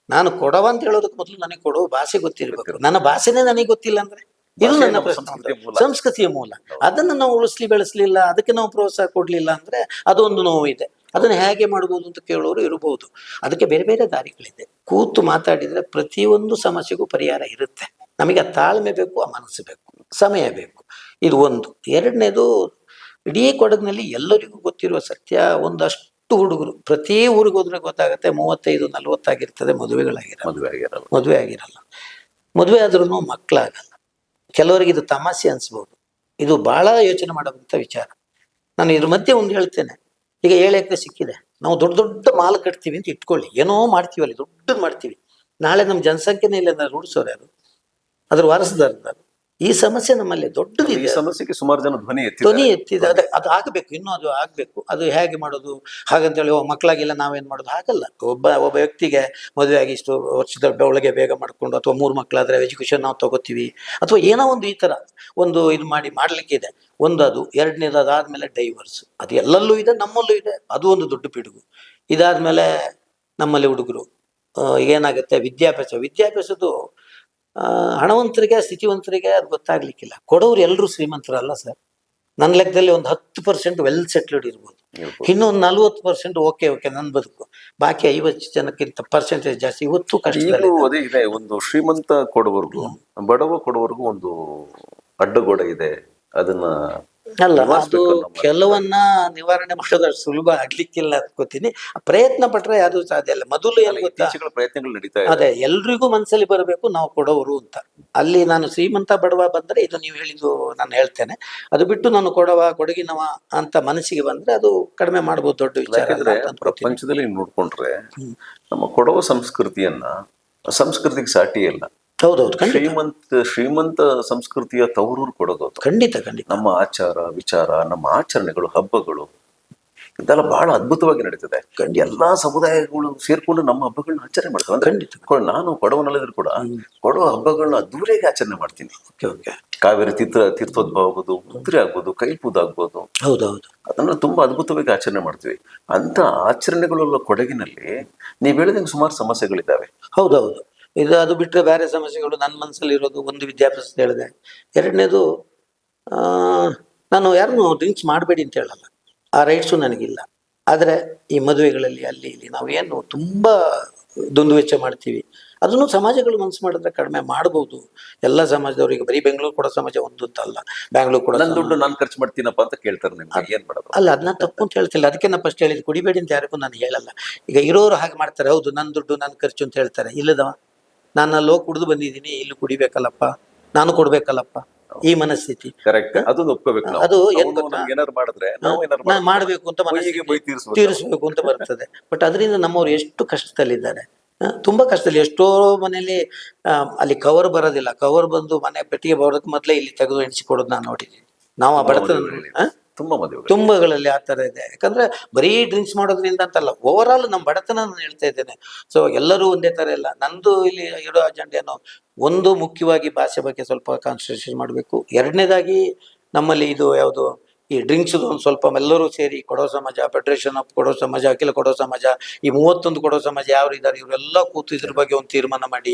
ನಾನು ಕೊಡವ ಅಂತ ಹೇಳೋದಕ್ಕೆ ಮೊದಲು ನನಗೆ ಕೊಡೋ ಭಾಷೆ ಗೊತ್ತಿರಬೇಕು. ನನ್ನ ಭಾಷೆನೇ ನನಗೆ ಗೊತ್ತಿಲ್ಲ ಅಂದ್ರೆ ಇದು ಭಾಷೆ ನನ್ನ ನಮ್ಮ ಪ್ರಶ್ನೆ. ಸಂಸ್ಕೃತಿಯ ಮೂಲ. ಸಂಸ್ಕೃತಿಯ ಮೂಲ. ಅದನ್ನು ನಾವು ಉಳಿಸ್ಲಿ ಬೆಳೆಸಲಿಲ್ಲ, ಅದಕ್ಕೆ ನಾವು ಪ್ರೋತ್ಸಾಹ ಕೊಡ್ಲಿಲ್ಲ ಅಂದ್ರೆ ಅದೊಂದು ನೋವಿದೆ. ಅದನ್ನು ಹೇಗೆ ಮಾಡ್ಬೋದು ಅಂತ ಕೇಳೋರು ಇರಬಹುದು. ಅದಕ್ಕೆ ಬೇರೆ ಬೇರೆ ದಾರಿಗಳಿದೆ. ಕೂತು ಮಾತಾಡಿದ್ರೆ ಪ್ರತಿಯೊಂದು ಸಮಸ್ಯೆಗೂ ಪರಿಹಾರ ಇರುತ್ತೆ. ನಮಗೆ ಆ ತಾಳ್ಮೆ ಬೇಕು, ಆ ಮನಸ್ಸು ಬೇಕು, ಸಮಯ ಬೇಕು. ಇದು ಒಂದು. ಎರಡನೇದು, ಇಡೀ ಕೊಡಗಿನಲ್ಲಿ ಎಲ್ಲರಿಗೂ ಗೊತ್ತಿರುವ ಸತ್ಯ, ಒಂದಷ್ಟು ಹುಡುಗರು ಪ್ರತಿ ಊರಿಗೆ ಹೋದ್ರೆ ಗೊತ್ತಾಗುತ್ತೆ, 35-40 ಆಗಿರ್ತದೆ, ಮದುವೆಗಳಾಗಿರಲ್ಲ. ಮದುವೆ ಆಗಿರಲ್ಲ. ಮದುವೆ ಆದ್ರೂ ಮಕ್ಕಳಾಗಲ್ಲ. ಕೆಲವರಿಗೆ ಇದು ತಮಾಷೆ ಅನ್ಸ್ಬೋದು. ಇದು ಬಹಳ ಯೋಚನೆ ಮಾಡುವಂಥ ವಿಚಾರ. ನಾನು ಇದ್ರ ಮಧ್ಯೆ ಒಂದು ಹೇಳ್ತೇನೆ. ಈಗ 7 ಎಕರೆ ಸಿಕ್ಕಿದೆ, ನಾವು ದೊಡ್ಡ ದೊಡ್ಡ ಮಾಲ್ ಕಟ್ತೀವಿ ಅಂತ ಇಟ್ಕೊಳ್ಳಿ, ಏನೋ ಮಾಡ್ತೀವಲ್ಲಿ, ದೊಡ್ಡದು ಮಾಡ್ತೀವಿ. ನಾಳೆ ನಮ್ಮ ಜನಸಂಖ್ಯೆನೇ ಇಲ್ಲ ಅಂದ್ರೆ ರೂಢಿಸೋರು ಯಾರು? ಅದ್ರ ವಾರಸದಾರ. ಈ ಸಮಸ್ಯೆ ನಮ್ಮಲ್ಲಿ ಈ ದೊಡ್ಡದಿದೆ. ಸಮಸ್ಯೆಗೆ ಸುಮಾರು ಜನ ಧ್ವನಿ ಎತ್ತಿದೆ. ಅದು ಆಗಬೇಕು, ಇನ್ನೂ ಅದು ಆಗ್ಬೇಕು. ಅದು ಹೇಗೆ ಮಾಡೋದು ಹಾಗಂತೇಳಿ ಮಕ್ಕಳಾಗಿಲ್ಲ ನಾವೇನ್ ಮಾಡೋದು? ಹಾಗಲ್ಲ. ಒಬ್ಬ ವ್ಯಕ್ತಿಗೆ ಮದುವೆ ಆಗಿ ಇಷ್ಟು ವರ್ಷದ ಒಳಗೆ ಬೇಗ ಮಾಡ್ಕೊಂಡು, ಅಥವಾ 3 ಮಕ್ಕಳಾದ್ರೆ ಎಜುಕೇಶನ್ ನಾವು ತಗೋತೀವಿ, ಅಥವಾ ಏನೋ ಒಂದು ಈ ತರ ಒಂದು ಇದು ಮಾಡ್ಲಿಕ್ಕಿದೆ. ಅದು. ಎರಡನೇದು, ಅದಾದ್ಮೇಲೆ ಡೈವರ್ಸ್. ಅದು ಎಲ್ಲಲ್ಲೂ ಇದೆ, ನಮ್ಮಲ್ಲೂ ಇದೆ. ಅದು ಒಂದು ದೊಡ್ಡ ಪಿಡುಗು. ಇದಾದ್ಮೇಲೆ ನಮ್ಮಲ್ಲಿ ಹುಡುಗರು ಏನಾಗುತ್ತೆ, ವಿದ್ಯಾಭ್ಯಾಸದ್ದು ಹಣವಂತರಿಗೆ, ಸ್ಥಿತಿವಂತರಿಗೆ ಅದು ಗೊತ್ತಾಗ್ಲಿಕ್ಕಿಲ್ಲ. ಕೊಡೋರು ಎಲ್ಲರೂ ಶ್ರೀಮಂತರಲ್ಲ ಸರ್. ನನ್ನ ಲೆಕ್ಕದಲ್ಲಿ ಒಂದು 10% ವೆಲ್ ಸೆಟ್ಲ್ಡ್ ಇರ್ಬೋದು. ಇನ್ನೊಂದು 40% ಓಕೆ ನನ್ನ ಬದುಕು. ಬಾಕಿ 50 ಜನಕ್ಕಿಂತ ಪರ್ಸೆಂಟೇಜ್ ಜಾಸ್ತಿ ಇವತ್ತು ಕಷ್ಟದಲ್ಲಿ. ಅದೇ ಇದೆ. ಒಂದು ಶ್ರೀಮಂತ ಕೊಡುವವರೆಗೂ ಬಡವ ಕೊಡುವವರೆಗೂ ಒಂದು ಅಡ್ಡಗೋಡೆ ಇದೆ. ಅದನ್ನ ಅಲ್ಲ, ಅದು ಕೆಲವನ್ನ ನಿವಾರಣೆ ಮಾಡೋದಷ್ಟು ಸುಲಭ ಆಗ್ಲಿಕ್ಕಿಲ್ಲ ಅನ್ಕೋತೀನಿ. ಪ್ರಯತ್ನ ಪಟ್ರೆ ಯಾವ್ದು ಸಾಧ್ಯ ಇಲ್ಲ. ಮೊದಲು ಏನ್ ಗೊತ್ತಾ, ಪ್ರಯತ್ನಗಳು ನಡೀತಾ ಇದೆ. ಅದೇ ಎಲ್ರಿಗೂ ಮನ್ಸಲ್ಲಿ ಬರಬೇಕು ನಾವು ಕೊಡೋರು ಅಂತ. ಅಲ್ಲಿ ನಾನು ಶ್ರೀಮಂತ ಬಡವ ಬಂದ್ರೆ ಇದು ನೀವು ಹೇಳಿದ್ದು ನಾನು ಹೇಳ್ತೇನೆ. ಅದು ಬಿಟ್ಟು ನಾನು ಕೊಡಗಿನವ ಅಂತ ಮನಸ್ಸಿಗೆ ಬಂದ್ರೆ ಅದು ಕಡಿಮೆ ಮಾಡ್ಬೋದು. ದೊಡ್ಡ ವಿಚಾರ ಅಲ್ಲ ಅಂತ ಅನ್ಕೋತೀನಿ. ಪ್ರಪಂಚದಲ್ಲಿ ನೋಡ್ಕೊಂಡ್ರೆ ನಮ್ಮ ಕೊಡವ ಸಂಸ್ಕೃತಿಗೆ ಸಾಟಿ ಇಲ್ಲ. ಹೌದೌದು, ಶ್ರೀಮಂತ ಸಂಸ್ಕೃತಿಯ ತವರೂರು ಕೊಡೋದು. ಖಂಡಿತ. ನಮ್ಮ ಆಚಾರ ವಿಚಾರ, ನಮ್ಮ ಆಚರಣೆಗಳು, ಹಬ್ಬಗಳು ಇದೆಲ್ಲ ಬಹಳ ಅದ್ಭುತವಾಗಿ ನಡೀತದೆ. ಎಲ್ಲಾ ಸಮುದಾಯಗಳು ಸೇರ್ಕೊಂಡು ನಮ್ಮ ಹಬ್ಬಗಳನ್ನ ಆಚರಣೆ ಮಾಡ್ತವೆ. ಅಂದ್ರೆ ನಾನು ಕೊಡವನಲ್ಲಿದ್ರು ಕೂಡ ಕೊಡವ ಹಬ್ಬಗಳನ್ನ ಅದ್ದೂರಿಯಾಗಿ ಆಚರಣೆ ಮಾಡ್ತೀನಿ. ಕಾವೇರಿ ತೀರ್ಥೋದ್ಭವ ಆಗ್ಬೋದು, ಉತ್ತರಿ ಆಗ್ಬೋದು, ಕೈಪೂದ ಆಗ್ಬೋದು, ಹೌದೌದು, ಅದನ್ನ ತುಂಬಾ ಅದ್ಭುತವಾಗಿ ಆಚರಣೆ ಮಾಡ್ತೀವಿ. ಅಂತ ಆಚರಣೆಗಳೆಲ್ಲ ಕೊಡಗಿನಲ್ಲಿ ನೀವ್ ಹೇಳಿದಂಗೆ ಸುಮಾರು ಸಮಸ್ಯೆಗಳಿದ್ದಾವೆ. ಹೌದೌದು. ಅದು ಬಿಟ್ಟರೆ ಬೇರೆ ಸಮಸ್ಯೆಗಳು ನನ್ನ ಮನಸ್ಸಲ್ಲಿ ಇರೋದು, ಒಂದು ವಿದ್ಯಾಭ್ಯಾಸ ಹೇಳಿದೆ. ಎರಡನೇದು, ನಾನು ಯಾರನ್ನು ಡ್ರಿಂಕ್ಸ್ ಮಾಡಬೇಡಿ ಅಂತ ಹೇಳಲ್ಲ, ಆ ರೈಟ್ಸು ನನಗಿಲ್ಲ. ಆದರೆ ಈ ಮದುವೆಗಳಲ್ಲಿ ಅಲ್ಲಿ ಇಲ್ಲಿ ನಾವು ಏನು ತುಂಬ ದುಂದುವೆಚ್ಚ ಮಾಡ್ತೀವಿ, ಅದನ್ನು ಸಮಾಜಗಳು ಮನಸ್ಸು ಮಾಡಿದ್ರೆ ಕಡಿಮೆ ಮಾಡ್ಬೋದು. ಎಲ್ಲ ಸಮಾಜದವರಿಗೆ, ಬರೀ ಬೆಂಗಳೂರು ಕೊಡೋ ಸಮಾಜ ಒಂದು ಅಂತಲ್ಲ, ಬ್ಯಾಂಗ್ಳೂರ್ ಕೂಡ ನನ್ನ ದುಡ್ಡು ನಾನು ಖರ್ಚು ಮಾಡ್ತೀನಪ್ಪ ಅಂತ ಕೇಳ್ತಾರೆ. ನಿಮ್ಗೆ ಏನ್ ಮಾಡೋದು? ಅಲ್ಲ, ಅದನ್ನ ತಪ್ಪು ಅಂತ ಹೇಳ್ತಿಲ್ಲ. ಅದಕ್ಕೆ ನಾನು ಫಸ್ಟ್ ಹೇಳಿದ್ದು ಕುಡಿಬೇಡಿ ಅಂತ ಯಾರಿಗೂ ನಾನು ಹೇಳಲ್ಲ. ಈಗ ಇರೋರು ಹಾಗೆ ಮಾಡ್ತಾರೆ. ಹೌದು, ನನ್ನ ದುಡ್ಡು ನನ್ನ ಖರ್ಚು ಅಂತ ಹೇಳ್ತಾರೆ. ಇಲ್ಲದವ, ನಾನು ಅಲ್ಲಿ ಹೋಗಿ ಕುಡಿದು ಬಂದಿದ್ದೀನಿ, ಇಲ್ಲಿ ಕುಡಿಬೇಕಲ್ಲಪ್ಪ, ನಾನು ಕೊಡ್ಬೇಕಲ್ಲಪ್ಪ, ಈ ಮನಸ್ಥಿತಿ. ಕರೆಕ್ಟ್. ಅದನ್ನು ಒಪ್ಕೋಬೇಕು. ಅದು ಏನಾರು ಮಾಡಿದ್ರೆ ನಾನು ಮಾಡ್ಬೇಕು ಅಂತ ತೀರಿಸ್ಬೇಕು ಅಂತ ಬರ್ತದೆ. ಬಟ್ ಅದರಿಂದ ನಮ್ಮವ್ರು ಎಷ್ಟು ಕಷ್ಟದಲ್ಲಿದ್ದಾರೆ, ತುಂಬಾ ಕಷ್ಟದಲ್ಲಿ. ಎಷ್ಟೋ ಮನೆಯಲ್ಲಿ ಅಲ್ಲಿ ಕವರ್ ಬರೋದಿಲ್ಲ. ಕವರ್ ಬಂದು ಮನೆ ಪೆಟ್ಟಿಗೆ ಬರೋದಕ್ಕೆ ಮೊದಲೇ ಇಲ್ಲಿ ತೆಗೆದು ಎಣಿಸಿ ಕೊಡೋದು ನಾನು ನೋಡಿದ್ದೀನಿ. ನಾವು ಆ ಬಡತನ ತುಂಬಗಳಲ್ಲಿ ಆ ಥರ ಇದೆ. ಯಾಕಂದ್ರೆ ಬರೀ ಡ್ರಿಂಕ್ಸ್ ಮಾಡೋದ್ರಿಂದ ಅಂತಲ್ಲ, ಓವರ್ ಆಲ್ ನಮ್ಮ ಬಡತನ ನಾನು ಹೇಳ್ತಾ ಇದ್ದೇನೆ. ಸೊ ಎಲ್ಲರೂ ಒಂದೇ ಥರ ಇಲ್ಲ. ನಂದು ಇಲ್ಲಿ ಇರೋ ಅಜೆಂಡೇನೋ, ಒಂದು ಮುಖ್ಯವಾಗಿ ಭಾಷೆ ಬಗ್ಗೆ ಸ್ವಲ್ಪ ಕಾನ್ಸಂಟ್ರೇಷನ್ ಮಾಡಬೇಕು. ಎರಡನೇದಾಗಿ ನಮ್ಮಲ್ಲಿ ಇದು ಯಾವುದು, ಈ ಡ್ರಿಂಕ್ಸ್ ಒಂದು ಸ್ವಲ್ಪ ಎಲ್ಲರೂ ಸೇರಿ ಕೊಡೋ ಸಮಾಜ, ಫೆಡರೇಷನ್ ಆಫ್ ಕೊಡೋ ಸಮಾಜ, ಅಖಿಲ ಕೊಡೋ ಸಮಾಜ, ಈ 31 ಕೊಡೋ ಸಮಾಜ ಯಾರು ಇದ್ದಾರೆ ಇವರೆಲ್ಲ ಕೂತು ಇದ್ರ ಬಗ್ಗೆ ಒಂದು ತೀರ್ಮಾನ ಮಾಡಿ,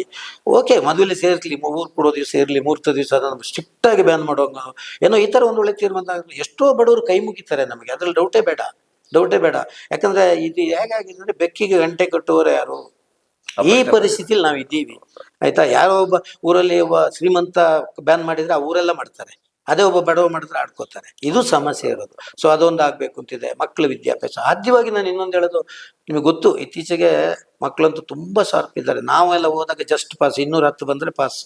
ಓಕೆ ಮದುವೆಲಿ ಸೇರ್ಲಿ, ಊರು ಕೊಡೋ ದಿವಸ ಇರಲಿ, ಮುಹೂರ್ತ ದಿವಸ ಅದನ್ನು ಸ್ಟ್ರಿಕ್ಟ್ ಆಗಿ ಬ್ಯಾನ್ ಮಾಡೋಂಗ ಏನೋ ಈ ಥರ ಒಂದು ಒಳ್ಳೆ ತೀರ್ಮಾನ. ಎಷ್ಟೋ ಬಡವರು ಕೈ ಮುಗಿತಾರೆ ನಮಗೆ, ಅದ್ರಲ್ಲಿ ಡೌಟೇ ಬೇಡ. ಯಾಕಂದ್ರೆ ಇದು ಹೇಗಾಗಿದೆ ಅಂದ್ರೆ, ಬೆಕ್ಕಿಗೆ ಗಂಟೆ ಕಟ್ಟುವವರು ಯಾರು? ಈ ಪರಿಸ್ಥಿತಿಲಿ ನಾವು ಇದ್ದೀವಿ, ಆಯ್ತಾ. ಯಾರೋ ಒಬ್ಬ ಊರಲ್ಲಿ ಒಬ್ಬ ಶ್ರೀಮಂತ ಬ್ಯಾನ್ ಮಾಡಿದ್ರೆ ಆ ಊರೆಲ್ಲ ಮಾಡ್ತಾರೆ, ಅದೇ ಒಬ್ಬ ಬಡವ ಮಾಡಿದ್ರೆ ಆಡ್ಕೋತಾರೆ. ಇದು ಸಮಸ್ಯೆ ಇರೋದು. ಸೊ ಅದೊಂದು ಆಗ್ಬೇಕು ಅಂತಿದೆ. ಮಕ್ಕಳ ವಿದ್ಯಾಭ್ಯಾಸ ಆದ್ಯವಾಗಿ ನಾನು ಇನ್ನೊಂದು ಹೇಳೋದು, ನಿಮಗೆ ಗೊತ್ತು, ಇತ್ತೀಚೆಗೆ ಮಕ್ಕಳಂತೂ ತುಂಬಾ ಶಾರ್ಪ್ ಇದ್ದಾರೆ. ನಾವೆಲ್ಲ ಹೋದಾಗ ಜಸ್ಟ್ ಪಾಸ್, 210 ಬಂದ್ರೆ ಪಾಸ್.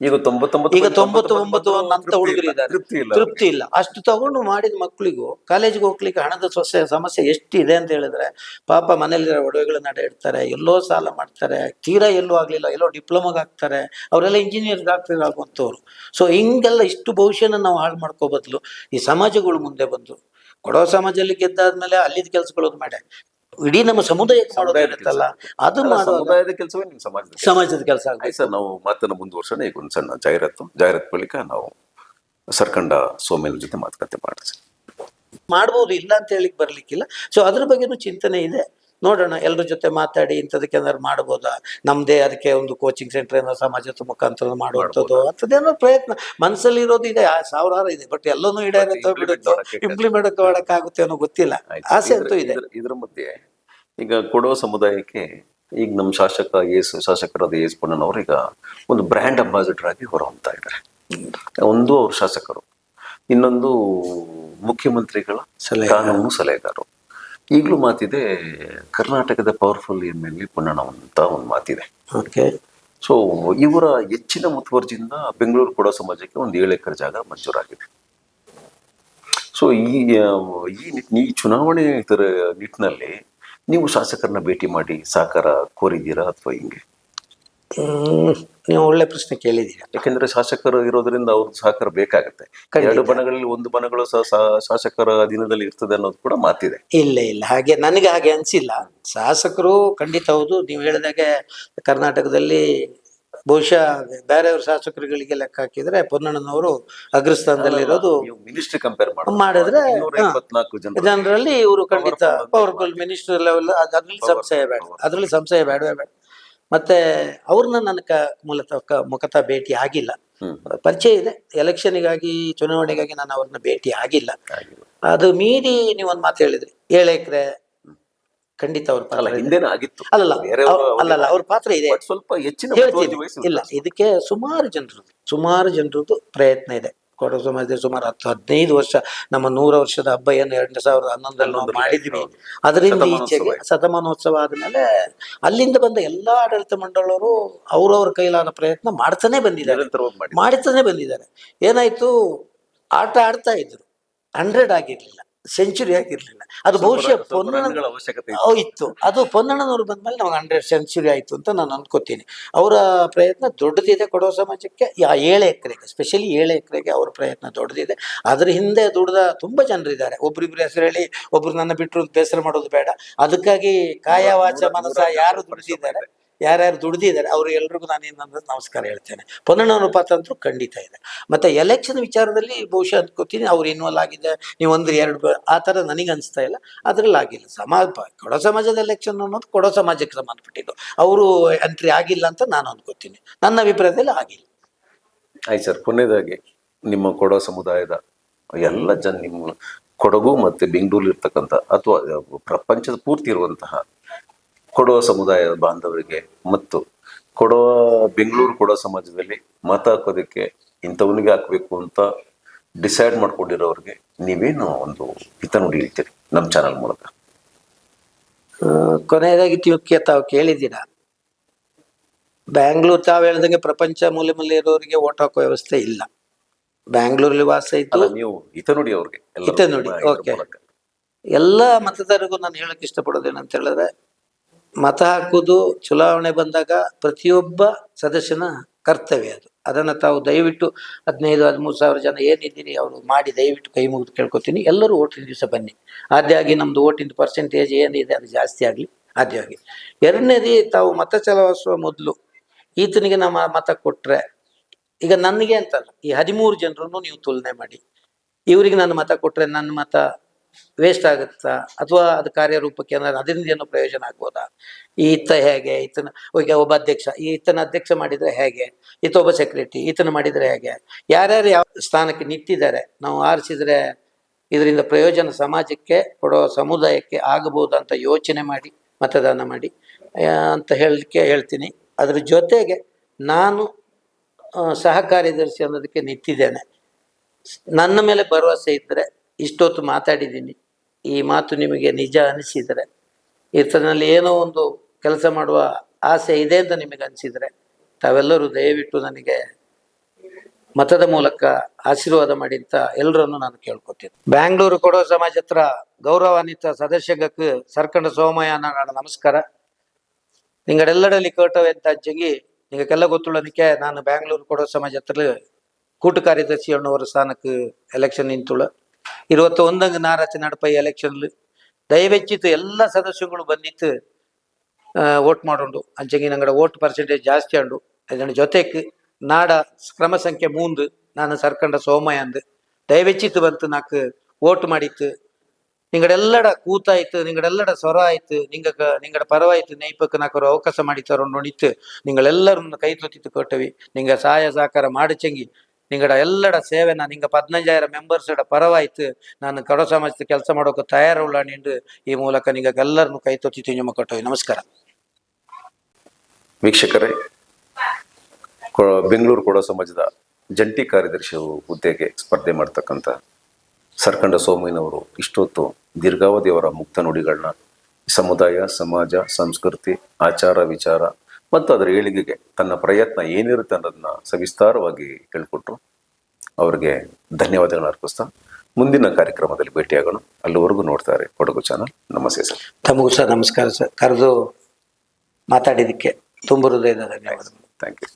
ಈಗ 99 ಅಂತ ಹುಡುಗರು ಇದ್ದಾರೆ, ತೃಪ್ತಿ ಇಲ್ಲ. ಅಷ್ಟು ತಗೊಂಡು ಮಾಡಿದ ಮಕ್ಕಳಿಗೂ ಕಾಲೇಜಿಗೆ ಹೋಗ್ಲಿಕ್ಕೆ ಹಣದ ಸಮಸ್ಯೆ ಎಷ್ಟಿದೆ ಅಂತ ಹೇಳಿದ್ರೆ, ಪಾಪ ಮನೇಲಿರೋ ಒಡವೆಗಳ ನಡೆ ಇಡ್ತಾರೆ, ಎಲ್ಲೋ ಸಾಲ ಮಾಡ್ತಾರೆ, ತೀರಾ ಎಲ್ಲೂ ಆಗ್ಲಿಲ್ಲ, ಎಲ್ಲೋ ಡಿಪ್ಲೊಮಾಗ ಹಾಕ್ತಾರೆ, ಅವರೆಲ್ಲ ಇಂಜಿನಿಯರ್ ಡಾಕ್ಟರ್ ಆಗುವಂಥವ್ರು. ಸೊ ಹಿಂಗೆಲ್ಲ ಇಷ್ಟು ಭವಿಷ್ಯನ ನಾವು ಹಾಳು ಮಾಡ್ಕೋ ಬದಲು ಈ ಸಮಾಜಗಳು ಮುಂದೆ ಬಂದು, ಕೊಡೋ ಸಮಾಜದಲ್ಲಿ ಗೆದ್ದಾದ್ಮೇಲೆ ಅಲ್ಲಿದ್ದ ಕೆಲಸಗಳು ಮಾಡೆ ಇಡೀ ನಮ್ಮ ಸಮುದಾಯಕ್ಕೆ ಮಾಡೋದಿರುತ್ತಲ್ಲ, ಅದು ಸಮುದಾಯದ ಕೆಲಸವೇ ನಿಮ್ಮ ಸಮಾಜದ ಕೆಲಸ. ಸರ್, ನಾವು ಮಾತನ್ನ ಮುಂದುವರ್ಸೋಣ. ಈಗ ಒಂದು ಸಣ್ಣ ಜಾಹೀರಾತು ಬಳಿಕ ನಾವು ಸರ್ಕಂಡ ಸೋಮೇಲ್ ಜೊತೆ ಮಾತುಕತೆ ಮಾಡ್ಬೋದು. ಇಲ್ಲ ಅಂತ ಹೇಳಿಕ್ ಬರ್ಲಿಕ್ಕಿಲ್ಲ. ಸೊ ಅದ್ರ ಬಗ್ಗೆನೂ ಚಿಂತನೆ ಇದೆ. ನೋಡೋಣ, ಎಲ್ಲರ ಜೊತೆ ಮಾತಾಡಿ ಇಂಥದಕ್ಕೆ ಏನಾದ್ರು ಮಾಡ್ಬೋದಾ, ನಮ್ದೇ ಅದಕ್ಕೆ ಒಂದು ಕೋಚಿಂಗ್ ಸೆಂಟರ್ ಏನೋ ಸಮಾಜದ ಮುಖಾಂತರ ಮಾಡುವಂಥದ್ದು ಅಂಥದ್ದೇನೋ ಪ್ರಯತ್ನ ಮನಸ್ಸಲ್ಲಿ ಇರೋದು ಇದೆ, ಸಾವಿರಾರು ಇದೆ. ಬಟ್ ಎಲ್ಲನೂ ಈಡೇರುತ್ತೋ ಬಿಡುತ್ತೋ, ಇಂಪ್ಲಿಮೆಂಟ್ ಮಾಡೋಕ್ಕಾಗುತ್ತೆ ಅನ್ನೋ ಗೊತ್ತಿಲ್ಲ. ಆಸೆ ಅಂತೂ ಇದೆ. ಇದ್ರ ಮಧ್ಯೆ ಈಗ ಕೊಡವ ಸಮುದಾಯಕ್ಕೆ ಈಗ ನಮ್ಮ ಶಾಸಕರಾದ ಎಸ್ ಪೊನ್ನಣ್ಣವರು ಈಗ ಒಂದು ಬ್ರ್ಯಾಂಡ್ ಅಂಬಾಸಿಡರ್ ಆಗಿ ಹೊರಹೊಮ್ತಾ ಇದ್ದಾರೆ. ಒಂದು ಅವ್ರ ಶಾಸಕರು, ಇನ್ನೊಂದು ಮುಖ್ಯಮಂತ್ರಿಗಳ ಕಾನೂನು ಸಲಹೆಗಾರರು. ಈಗಲೂ ಮಾತಿದೆ, ಕರ್ನಾಟಕದ ಪವರ್ಫುಲ್ ಎಮ್.ಎಲ್.ಎ. ಪೊನ್ನಣ್ಣ ಅಂತ ಒಂದು ಮಾತಿದೆ. ಓಕೆ. ಸೊ ಇವರ ಹೆಚ್ಚಿನ ಮುತುವರ್ಜಿಯಿಂದ ಬೆಂಗಳೂರು ಕೊಡವ ಸಮಾಜಕ್ಕೆ ಒಂದು 7 ಎಕರೆ ಜಾಗ ಮಂಜೂರಾಗಿದೆ. ಸೊ ಈ ಚುನಾವಣೆ ನಿಟ್ಟಿನಲ್ಲಿ ನೀವು ಶಾಸಕರನ್ನ ಭೇಟಿ ಮಾಡಿ ಸಹಕಾರ ಕೋರಿದ್ದೀರಾ ಅಥವಾ ಹಿಂಗೆ? ನೀವು ಒಳ್ಳೆ ಪ್ರಶ್ನೆ ಕೇಳಿದ್ದೀರಾ. ಯಾಕೆಂದ್ರೆ ಶಾಸಕರು ಇರೋದ್ರಿಂದ ಅವ್ರ ಸಹಕಾರ ಬೇಕಾಗುತ್ತೆ. 2 ಬಣಗಳಲ್ಲಿ ಒಂದು ಬಣಗಳು ಶಾಸಕರ ಅಧೀನದಲ್ಲಿ ಇರ್ತದೆ ಅನ್ನೋದು ಕೂಡ ಮಾತಿದೆ. ಇಲ್ಲ ಇಲ್ಲ, ಹಾಗೆ ನನಗೆ ಹಾಗೆ ಅನ್ಸಿಲ್ಲ. ಶಾಸಕರು ಖಂಡಿತ ಹೌದು, ನೀವು ಹೇಳಿದಾಗೆ ಕರ್ನಾಟಕದಲ್ಲಿ ಬಹುಶಃ ಬೇರೆಯವ್ರ ಶಾಸಕರುಗಳಿಗೆ ಲೆಕ್ಕ ಹಾಕಿದ್ರೆ ಪೊನ್ನಣ್ಣನವರು ಅಗ್ರಸ್ಥಾನದಲ್ಲಿರೋದು. ಮಿನಿಸ್ಟ್ರಿ ಕಂಪೇರ್ ಮಾಡಿದ್ರೆ 254 ಜನರಲ್ಲಿ ಇವರು ಖಂಡಿತ ಪವರ್ಫುಲ್ ಮಿನಿಸ್ಟರ್ ಲೆವೆಲ್, ಅದ್ರಲ್ಲಿ ಸಂಶಯ ಬೇಡವೇ ಬೇಡ. ಮತ್ತೆ ಅವ್ರನ್ನ ನನ್ನ ಮುಖತಃ ಭೇಟಿ ಆಗಿಲ್ಲ. ಪರಿಚಯ ಇದೆ, ಎಲೆಕ್ಷನ್ಗಾಗಿ ಚುನಾವಣೆಗಾಗಿ ನಾನು ಅವ್ರನ್ನ ಭೇಟಿ ಆಗಿಲ್ಲ. ಅದು ಮೀರಿ ನೀವೊಂದು ಮಾತು ಹೇಳಿದ್ರಿ, 7 ಎಕರೆ ಖಂಡಿತ ಅವ್ರ ಪಾತ್ರ ಹಿಂದೆನೂ ಆಗಿತ್ತು. ಅಲ್ಲಲ್ಲ ಅವ್ರ ಪಾತ್ರ ಇದೆ, ಸ್ವಲ್ಪ ಹೆಚ್ಚಿನ ಇಲ್ಲ. ಇದಕ್ಕೆ ಸುಮಾರು ಜನರದ್ದು ಪ್ರಯತ್ನ ಇದೆ. ಕೊಡವ ಸಮಾಜದಲ್ಲಿ ಸುಮಾರು 10-15 ವರ್ಷ, ನಮ್ಮ 100 ವರ್ಷದ ಹಬ್ಬ ಏನು 2011 ನಾವು ಮಾಡಿದ್ವಿ. ಅದರಿಂದ ಈಚೆಗೆ ಶತಮಾನೋತ್ಸವ ಆದ್ಮೇಲೆ ಅಲ್ಲಿಂದ ಬಂದ ಎಲ್ಲಾ ಆಡಳಿತ ಮಂಡಳವರು ಅವ್ರವ್ರ ಕೈಲಾದ ಪ್ರಯತ್ನ ಮಾಡ್ತಾನೆ ಬಂದಿದ್ದಾರೆ. ಏನಾಯ್ತು, ಆಟ ಆಡ್ತಾ ಇದ್ರು, 100 ಆಗಿರ್ಲಿಲ್ಲ, ಸೆಂಚುರಿ ಆಗಿರ್ಲಿಲ್ಲ. ಅದು ಬಹುಶಃ ಪೊನ್ನಣ್ಣನ ಇತ್ತು. ಅದು ಪೊನ್ನಣ್ಣನವರು ಬಂದ್ಮೇಲೆ ನಮ್ಗೆ 100 ಸೆಂಚುರಿ ಆಯ್ತು ಅಂತ ನಾನು ಅನ್ಕೋತೀನಿ. ಅವರ ಪ್ರಯತ್ನ ದೊಡ್ಡದಿದೆ ಕೊಡವ ಸಮಾಜಕ್ಕೆ. 7 ಎಕರೆಗೆ, ಸ್ಪೆಷಲಿ 7 ಎಕರೆಗೆ ಅವ್ರ ಪ್ರಯತ್ನ ದೊಡ್ಡದಿದೆ. ಅದ್ರ ಹಿಂದೆ ದುಡ್ದ ತುಂಬಾ ಜನರಿದ್ದಾರೆ. ಒಬ್ರಿಬ್ರು ಹೆಸರು ಹೇಳಿ ಒಬ್ರು ನನ್ನ ಬಿಟ್ಟರು ಬೇಸರ ಮಾಡೋದು ಬೇಡ. ಅದಕ್ಕಾಗಿ ಕಾಯ ವಾಚ ಮನಸ ಯಾರ್ಯಾರು ದುಡ್ದಿದ್ದಾರೆ ಅವ್ರು ಎಲ್ರಿಗೂ ನಾನು ಏನಂದ್ರೆ ನಮಸ್ಕಾರ ಹೇಳ್ತೇನೆ. ಪೊನ್ನಣ್ಣವ್ರ ಪಾತ್ರ ಅಂತೂ ಖಂಡಿತ ಇದೆ. ಮತ್ತೆ ಎಲೆಕ್ಷನ್ ವಿಚಾರದಲ್ಲಿ ಬಹುಶಃ ಅನ್ಕೋತೀನಿ ಅವ್ರು ಇನ್ವಾಲ್ವ್ ಆಗಿದೆ. ನೀವು 1-2 ಆ ಥರ ನನಗೆ ಅನಿಸ್ತಾ ಇಲ್ಲ. ಅದ್ರಲ್ಲಿ ಆಗಿಲ್ಲ. ಕೊಡವ ಸಮಾಜದ ಎಲೆಕ್ಷನ್ ಅನ್ನೋದು ಕೊಡವ ಸಮಾಜಕ್ಕೆ ಸಂಬಂಧಪಟ್ಟಿದ್ದು. ಅವರು ಎಂಟ್ರಿ ಆಗಿಲ್ಲ ಅಂತ ನಾನು ಅನ್ಕೋತೀನಿ. ನನ್ನ ಅಭಿಪ್ರಾಯದಲ್ಲಿ ಆಗಿಲ್ಲ. ಆಯ್ತು ಸರ್, ಕೊನೆಯದಾಗಿ ನಿಮ್ಮ ಕೊಡವ ಸಮುದಾಯದ ಎಲ್ಲ ನಿಮ್ಮ ಕೊಡಗು ಮತ್ತೆ ಬೆಂಗಳೂರು ಇರ್ತಕ್ಕಂಥ ಅಥವಾ ಪ್ರಪಂಚದ ಪೂರ್ತಿ ಇರುವಂತಹ ಕೊಡವ ಸಮುದಾಯದ ಬಾಂಧವರಿಗೆ ಮತ್ತು ಬೆಂಗಳೂರು ಕೊಡವ ಸಮಾಜದಲ್ಲಿ ಮತ ಹಾಕೋದಕ್ಕೆ ಇಂಥವನಿಗೆ ಹಾಕ್ಬೇಕು ಅಂತ ಡಿಸೈಡ್ ಮಾಡ್ಕೊಂಡಿರೋರಿಗೆ ನೀವೇನು ಒಂದು ಹಿತನುಡಿ ಹೇಳ್ತೀರಿ ನಮ್ಮ ಚಾನಲ್ ಮೂಲಕ? ಕೊನೆಯದಾಗಿ ತಾವು ಕೇಳಿದ್ದೀರಾ, ಬ್ಯಾಂಗ್ಳೂರ್ ತಾವು ಹೇಳ್ದಂಗೆ ಪ್ರಪಂಚ ಮೂಲೆ ಇರೋರಿಗೆ ಓಟ್ ಹಾಕೋ ವ್ಯವಸ್ಥೆ ಇಲ್ಲ. ಬ್ಯಾಂಗ್ಳೂರಲ್ಲಿ ವಾಸ ಇದ್ದು ನೀವು ಹಿತನುಡಿ ಅವ್ರಿಗೆ ಹಿತನುಡಿ. ಓಕೆ, ಎಲ್ಲ ಮತದಾರರಿಗೂ ನಾನು ಹೇಳಕ್ ಇಷ್ಟಪಡೋದೇನಂತ ಹೇಳಿದ್ರೆ, ಮತ ಹಾಕುವುದು ಚುನಾವಣೆ ಬಂದಾಗ ಪ್ರತಿಯೊಬ್ಬ ಸದಸ್ಯನ ಕರ್ತವ್ಯ ಅದು. ಅದನ್ನ ತಾವು ದಯವಿಟ್ಟು 15-13 ಸಾವಿರ ಜನ ಏನಿದ್ದೀರಿ ಅವರು ಮಾಡಿ ದಯವಿಟ್ಟು ಕೈ ಮುಗಿದು ಕೇಳ್ಕೊತೀನಿ. ಎಲ್ಲರೂ ಓಟಿನ ದಿವಸ ಬನ್ನಿ. ಆದ್ಯಾಗಿ ನಮ್ದು ಓಟಿನ ಪರ್ಸೆಂಟೇಜ್ ಏನಿದೆ ಅದು ಜಾಸ್ತಿ ಆಗಲಿ ಆದ್ಯಾಗಿ. ಎರಡನೇದಿ, ತಾವು ಮತ ಚಲಾಯಿಸುವ ಮೊದಲು ಈತನಿಗೆ ನಮ್ಮ ಮತ ಕೊಟ್ರೆ, ಈಗ ನನಗೆ ಅಂತಲ್ಲ, ಈ 13 ಜನರನ್ನು ನೀವು ತುಲನೆ ಮಾಡಿ. ಇವರಿಗೆ ನಾನು ಮತ ಕೊಟ್ರೆ ನನ್ನ ಮತ ವೇಸ್ಟ್ ಆಗುತ್ತಾ ಅಥವಾ ಅದು ಕಾರ್ಯರೂಪಕ್ಕೆ ಏನಾದ್ರು ಅದರಿಂದ ಏನೋ ಪ್ರಯೋಜನ ಆಗ್ಬೋದಾ? ಈತ ಹೇಗೆ, ಈಗ ಒಬ್ಬ ಅಧ್ಯಕ್ಷ, ಈತನ ಅಧ್ಯಕ್ಷ ಮಾಡಿದ್ರೆ ಹೇಗೆ, ಈತ ಒಬ್ಬ ಸೆಕ್ರೆಟರಿ, ಈತನ ಮಾಡಿದ್ರೆ ಹೇಗೆ, ಯಾರ್ಯಾರು ಯಾವ ಸ್ಥಾನಕ್ಕೆ ನಿಂತಿದ್ದಾರೆ, ನಾವು ಆರಿಸಿದ್ರೆ ಇದರಿಂದ ಪ್ರಯೋಜನ ಸಮಾಜಕ್ಕೆ ಕೊಡೋ ಸಮುದಾಯಕ್ಕೆ ಆಗಬಹುದು ಅಂತ ಯೋಚನೆ ಮಾಡಿ ಮತದಾನ ಮಾಡಿ ಅಂತ ಹೇಳ್ತೀನಿ. ಅದ್ರ ಜೊತೆಗೆ ನಾನು ಸಹ ಕಾರ್ಯದರ್ಶಿ ಅನ್ನೋದಕ್ಕೆ ನಿಂತಿದ್ದೇನೆ. ನನ್ನ ಮೇಲೆ ಭರವಸೆ ಇದ್ದರೆ, ಇಷ್ಟೊತ್ತು ಮಾತಾಡಿದ್ದೀನಿ, ಈ ಮಾತು ನಿಮಗೆ ನಿಜ ಅನಿಸಿದರೆ, ಈತನಲ್ಲಿ ಏನೋ ಒಂದು ಕೆಲಸ ಮಾಡುವ ಆಸೆ ಇದೆ ಅಂತ ನಿಮಗೆ ಅನಿಸಿದರೆ, ತಾವೆಲ್ಲರೂ ದಯವಿಟ್ಟು ನನಗೆ ಮತದ ಮೂಲಕ ಆಶೀರ್ವಾದ ಮಾಡಿ ಅಂತ ಎಲ್ಲರನ್ನು ನಾನು ಕೇಳ್ಕೊತೀನಿ. ಬ್ಯಾಂಗ್ಳೂರು ಕೊಡವ ಸಮಾಜ ಹತ್ರ ಗೌರವಾನ್ವಿತ ಸದಸ್ಯಗಕ್ಕೆ ಸರ್ಕಂಡ ಸೋಮಯ್ಯ ನಮಸ್ಕಾರ. ನಿಂಗಡೆಲ್ಲಡಲ್ಲಿ ಕೇಟವೆ ಅಂತ ಅಜ್ಜಂಗಿ ನಿಮಗೆಲ್ಲ ಗೊತ್ತುಳ್ಳನಿಕೆ ನಾನು ಬ್ಯಾಂಗ್ಳೂರು ಕೊಡವ ಸಮಾಜ ಹತ್ರ ಕೂಟು ಕಾರ್ಯದರ್ಶಿ ಅನ್ನೋರ ಸ್ಥಾನಕ್ಕೆ ಎಲೆಕ್ಷನ್ ನಿಂತುಳ 21 ನಾರಾಚೆ ನಡಪ ಎಲೆಕ್ಷನ್ ದಯವೆಚ್ಚಿತ್ತು ಎಲ್ಲ ಸದಸ್ಯಗಳು ಬಂದಿತ್ತು ವೋಟ್ ಮಾಡೋಂಡು ಅಂಚೆಂಗಿ ನಂಗಡ ವೋಟ್ ಪರ್ಸೆಂಟೇಜ್ ಜಾಸ್ತಿ ಅಂಡು. ಅದರ ಜೊತೆಗೆ ನಾಡ ಕ್ರಮ ಸಂಖ್ಯೆ 3 ನಾನು ಸರ್ಕಂಡ ಸೋಮಯ್ಯ ಅಂದು ದಯವೆಚ್ಚಿತ್ತು ಬಂತು ನಾಲ್ಕು ವೋಟ್ ಮಾಡಿತ್ತು. ನಿಂಗಡೆಲ್ಲಡ ಕೂತಾಯ್ತು ನಿಂಗಡೆಲ್ಲಡ ಸ್ವರ ಆಯ್ತು ನಿಂಗಡ ಪರವಾಯ್ತು ನೈಪಕ್ಕೆ ನಾಲ್ಕರು ಅವಕಾಶ ಮಾಡಿ ತರೋಂಡು ನೋಡಿತ್ತು ನಿಂಗಳೆಲ್ಲರನ್ನ ಕೈ ತೊತ್ತಿತ್ತು ಕೊಟ್ಟವಿ ನಿಂಗ ಸಹಾಯ ಸಹಕಾರ ಮಾಡಿಚಂಗಿ ನಿಂಗಡ ಎಲ್ಲಡ ಸೇವೆನ ನಿಂಗ 15,000 ಮೆಂಬರ್ಸ್ ಪರವಾಯ್ತು ನಾನು ಕಡೋ ಸಮಾಜದ ಕೆಲಸ ಮಾಡೋಕೆ ತಯಾರುಳ್ಳ ನಿಂಡು ಈ ಮೂಲಕ ನಿಂಗ ಎಲ್ಲರನ್ನು ಕೈ ತೊತ್ತಿತ್ತು ನಿಮ್ಮ ಕೊಟ್ಟವಿ. ನಮಸ್ಕಾರ. ವೀಕ್ಷಕರೇ, ಬೆಂಗಳೂರು ಕೊಡೋ ಸಮಾಜದ ಜಂಟಿ ಕಾರ್ಯದರ್ಶಿ ಹುದ್ದೆಗೆ ಸ್ಪರ್ಧೆ ಮಾಡ್ತಕ್ಕಂಥ ಸರ್ಕಂಡ ಸೋಮಯ್ಯನವರು ಇಷ್ಟೊತ್ತು ದೀರ್ಘಾವಧಿಯವರ ಮುಕ್ತ ನುಡಿಗಳನ್ನ ಸಮುದಾಯ, ಸಮಾಜ, ಸಂಸ್ಕೃತಿ, ಆಚಾರ, ವಿಚಾರ ಮತ್ತು ಅದರ ಏಳಿಗೆಗೆ ತನ್ನ ಪ್ರಯತ್ನ ಏನಿರುತ್ತೆ ಅನ್ನೋದನ್ನ ಸವಿಸ್ತಾರವಾಗಿ ಹೇಳ್ಕೊಟ್ರು. ಅವರಿಗೆ ಧನ್ಯವಾದಗಳನ್ನು ಅರ್ಪಿಸ್ತಾ ಮುಂದಿನ ಕಾರ್ಯಕ್ರಮದಲ್ಲಿ ಭೇಟಿಯಾಗೋಣ. ಅಲ್ಲಿವರೆಗೂ ನೋಡ್ತಾರೆ ಕೊಡಗು ಚಾನಲ್. ನಮಸ್ತೆ ಸರ್. ತಮಗೂ ಸರ್ ನಮಸ್ಕಾರ ಸರ್. ಕರೆದು ಮಾತಾಡಿದ್ದಕ್ಕೆ ತುಂಬ ಹೃದಯದ ಧನ್ಯವಾದಗಳು. Thank you.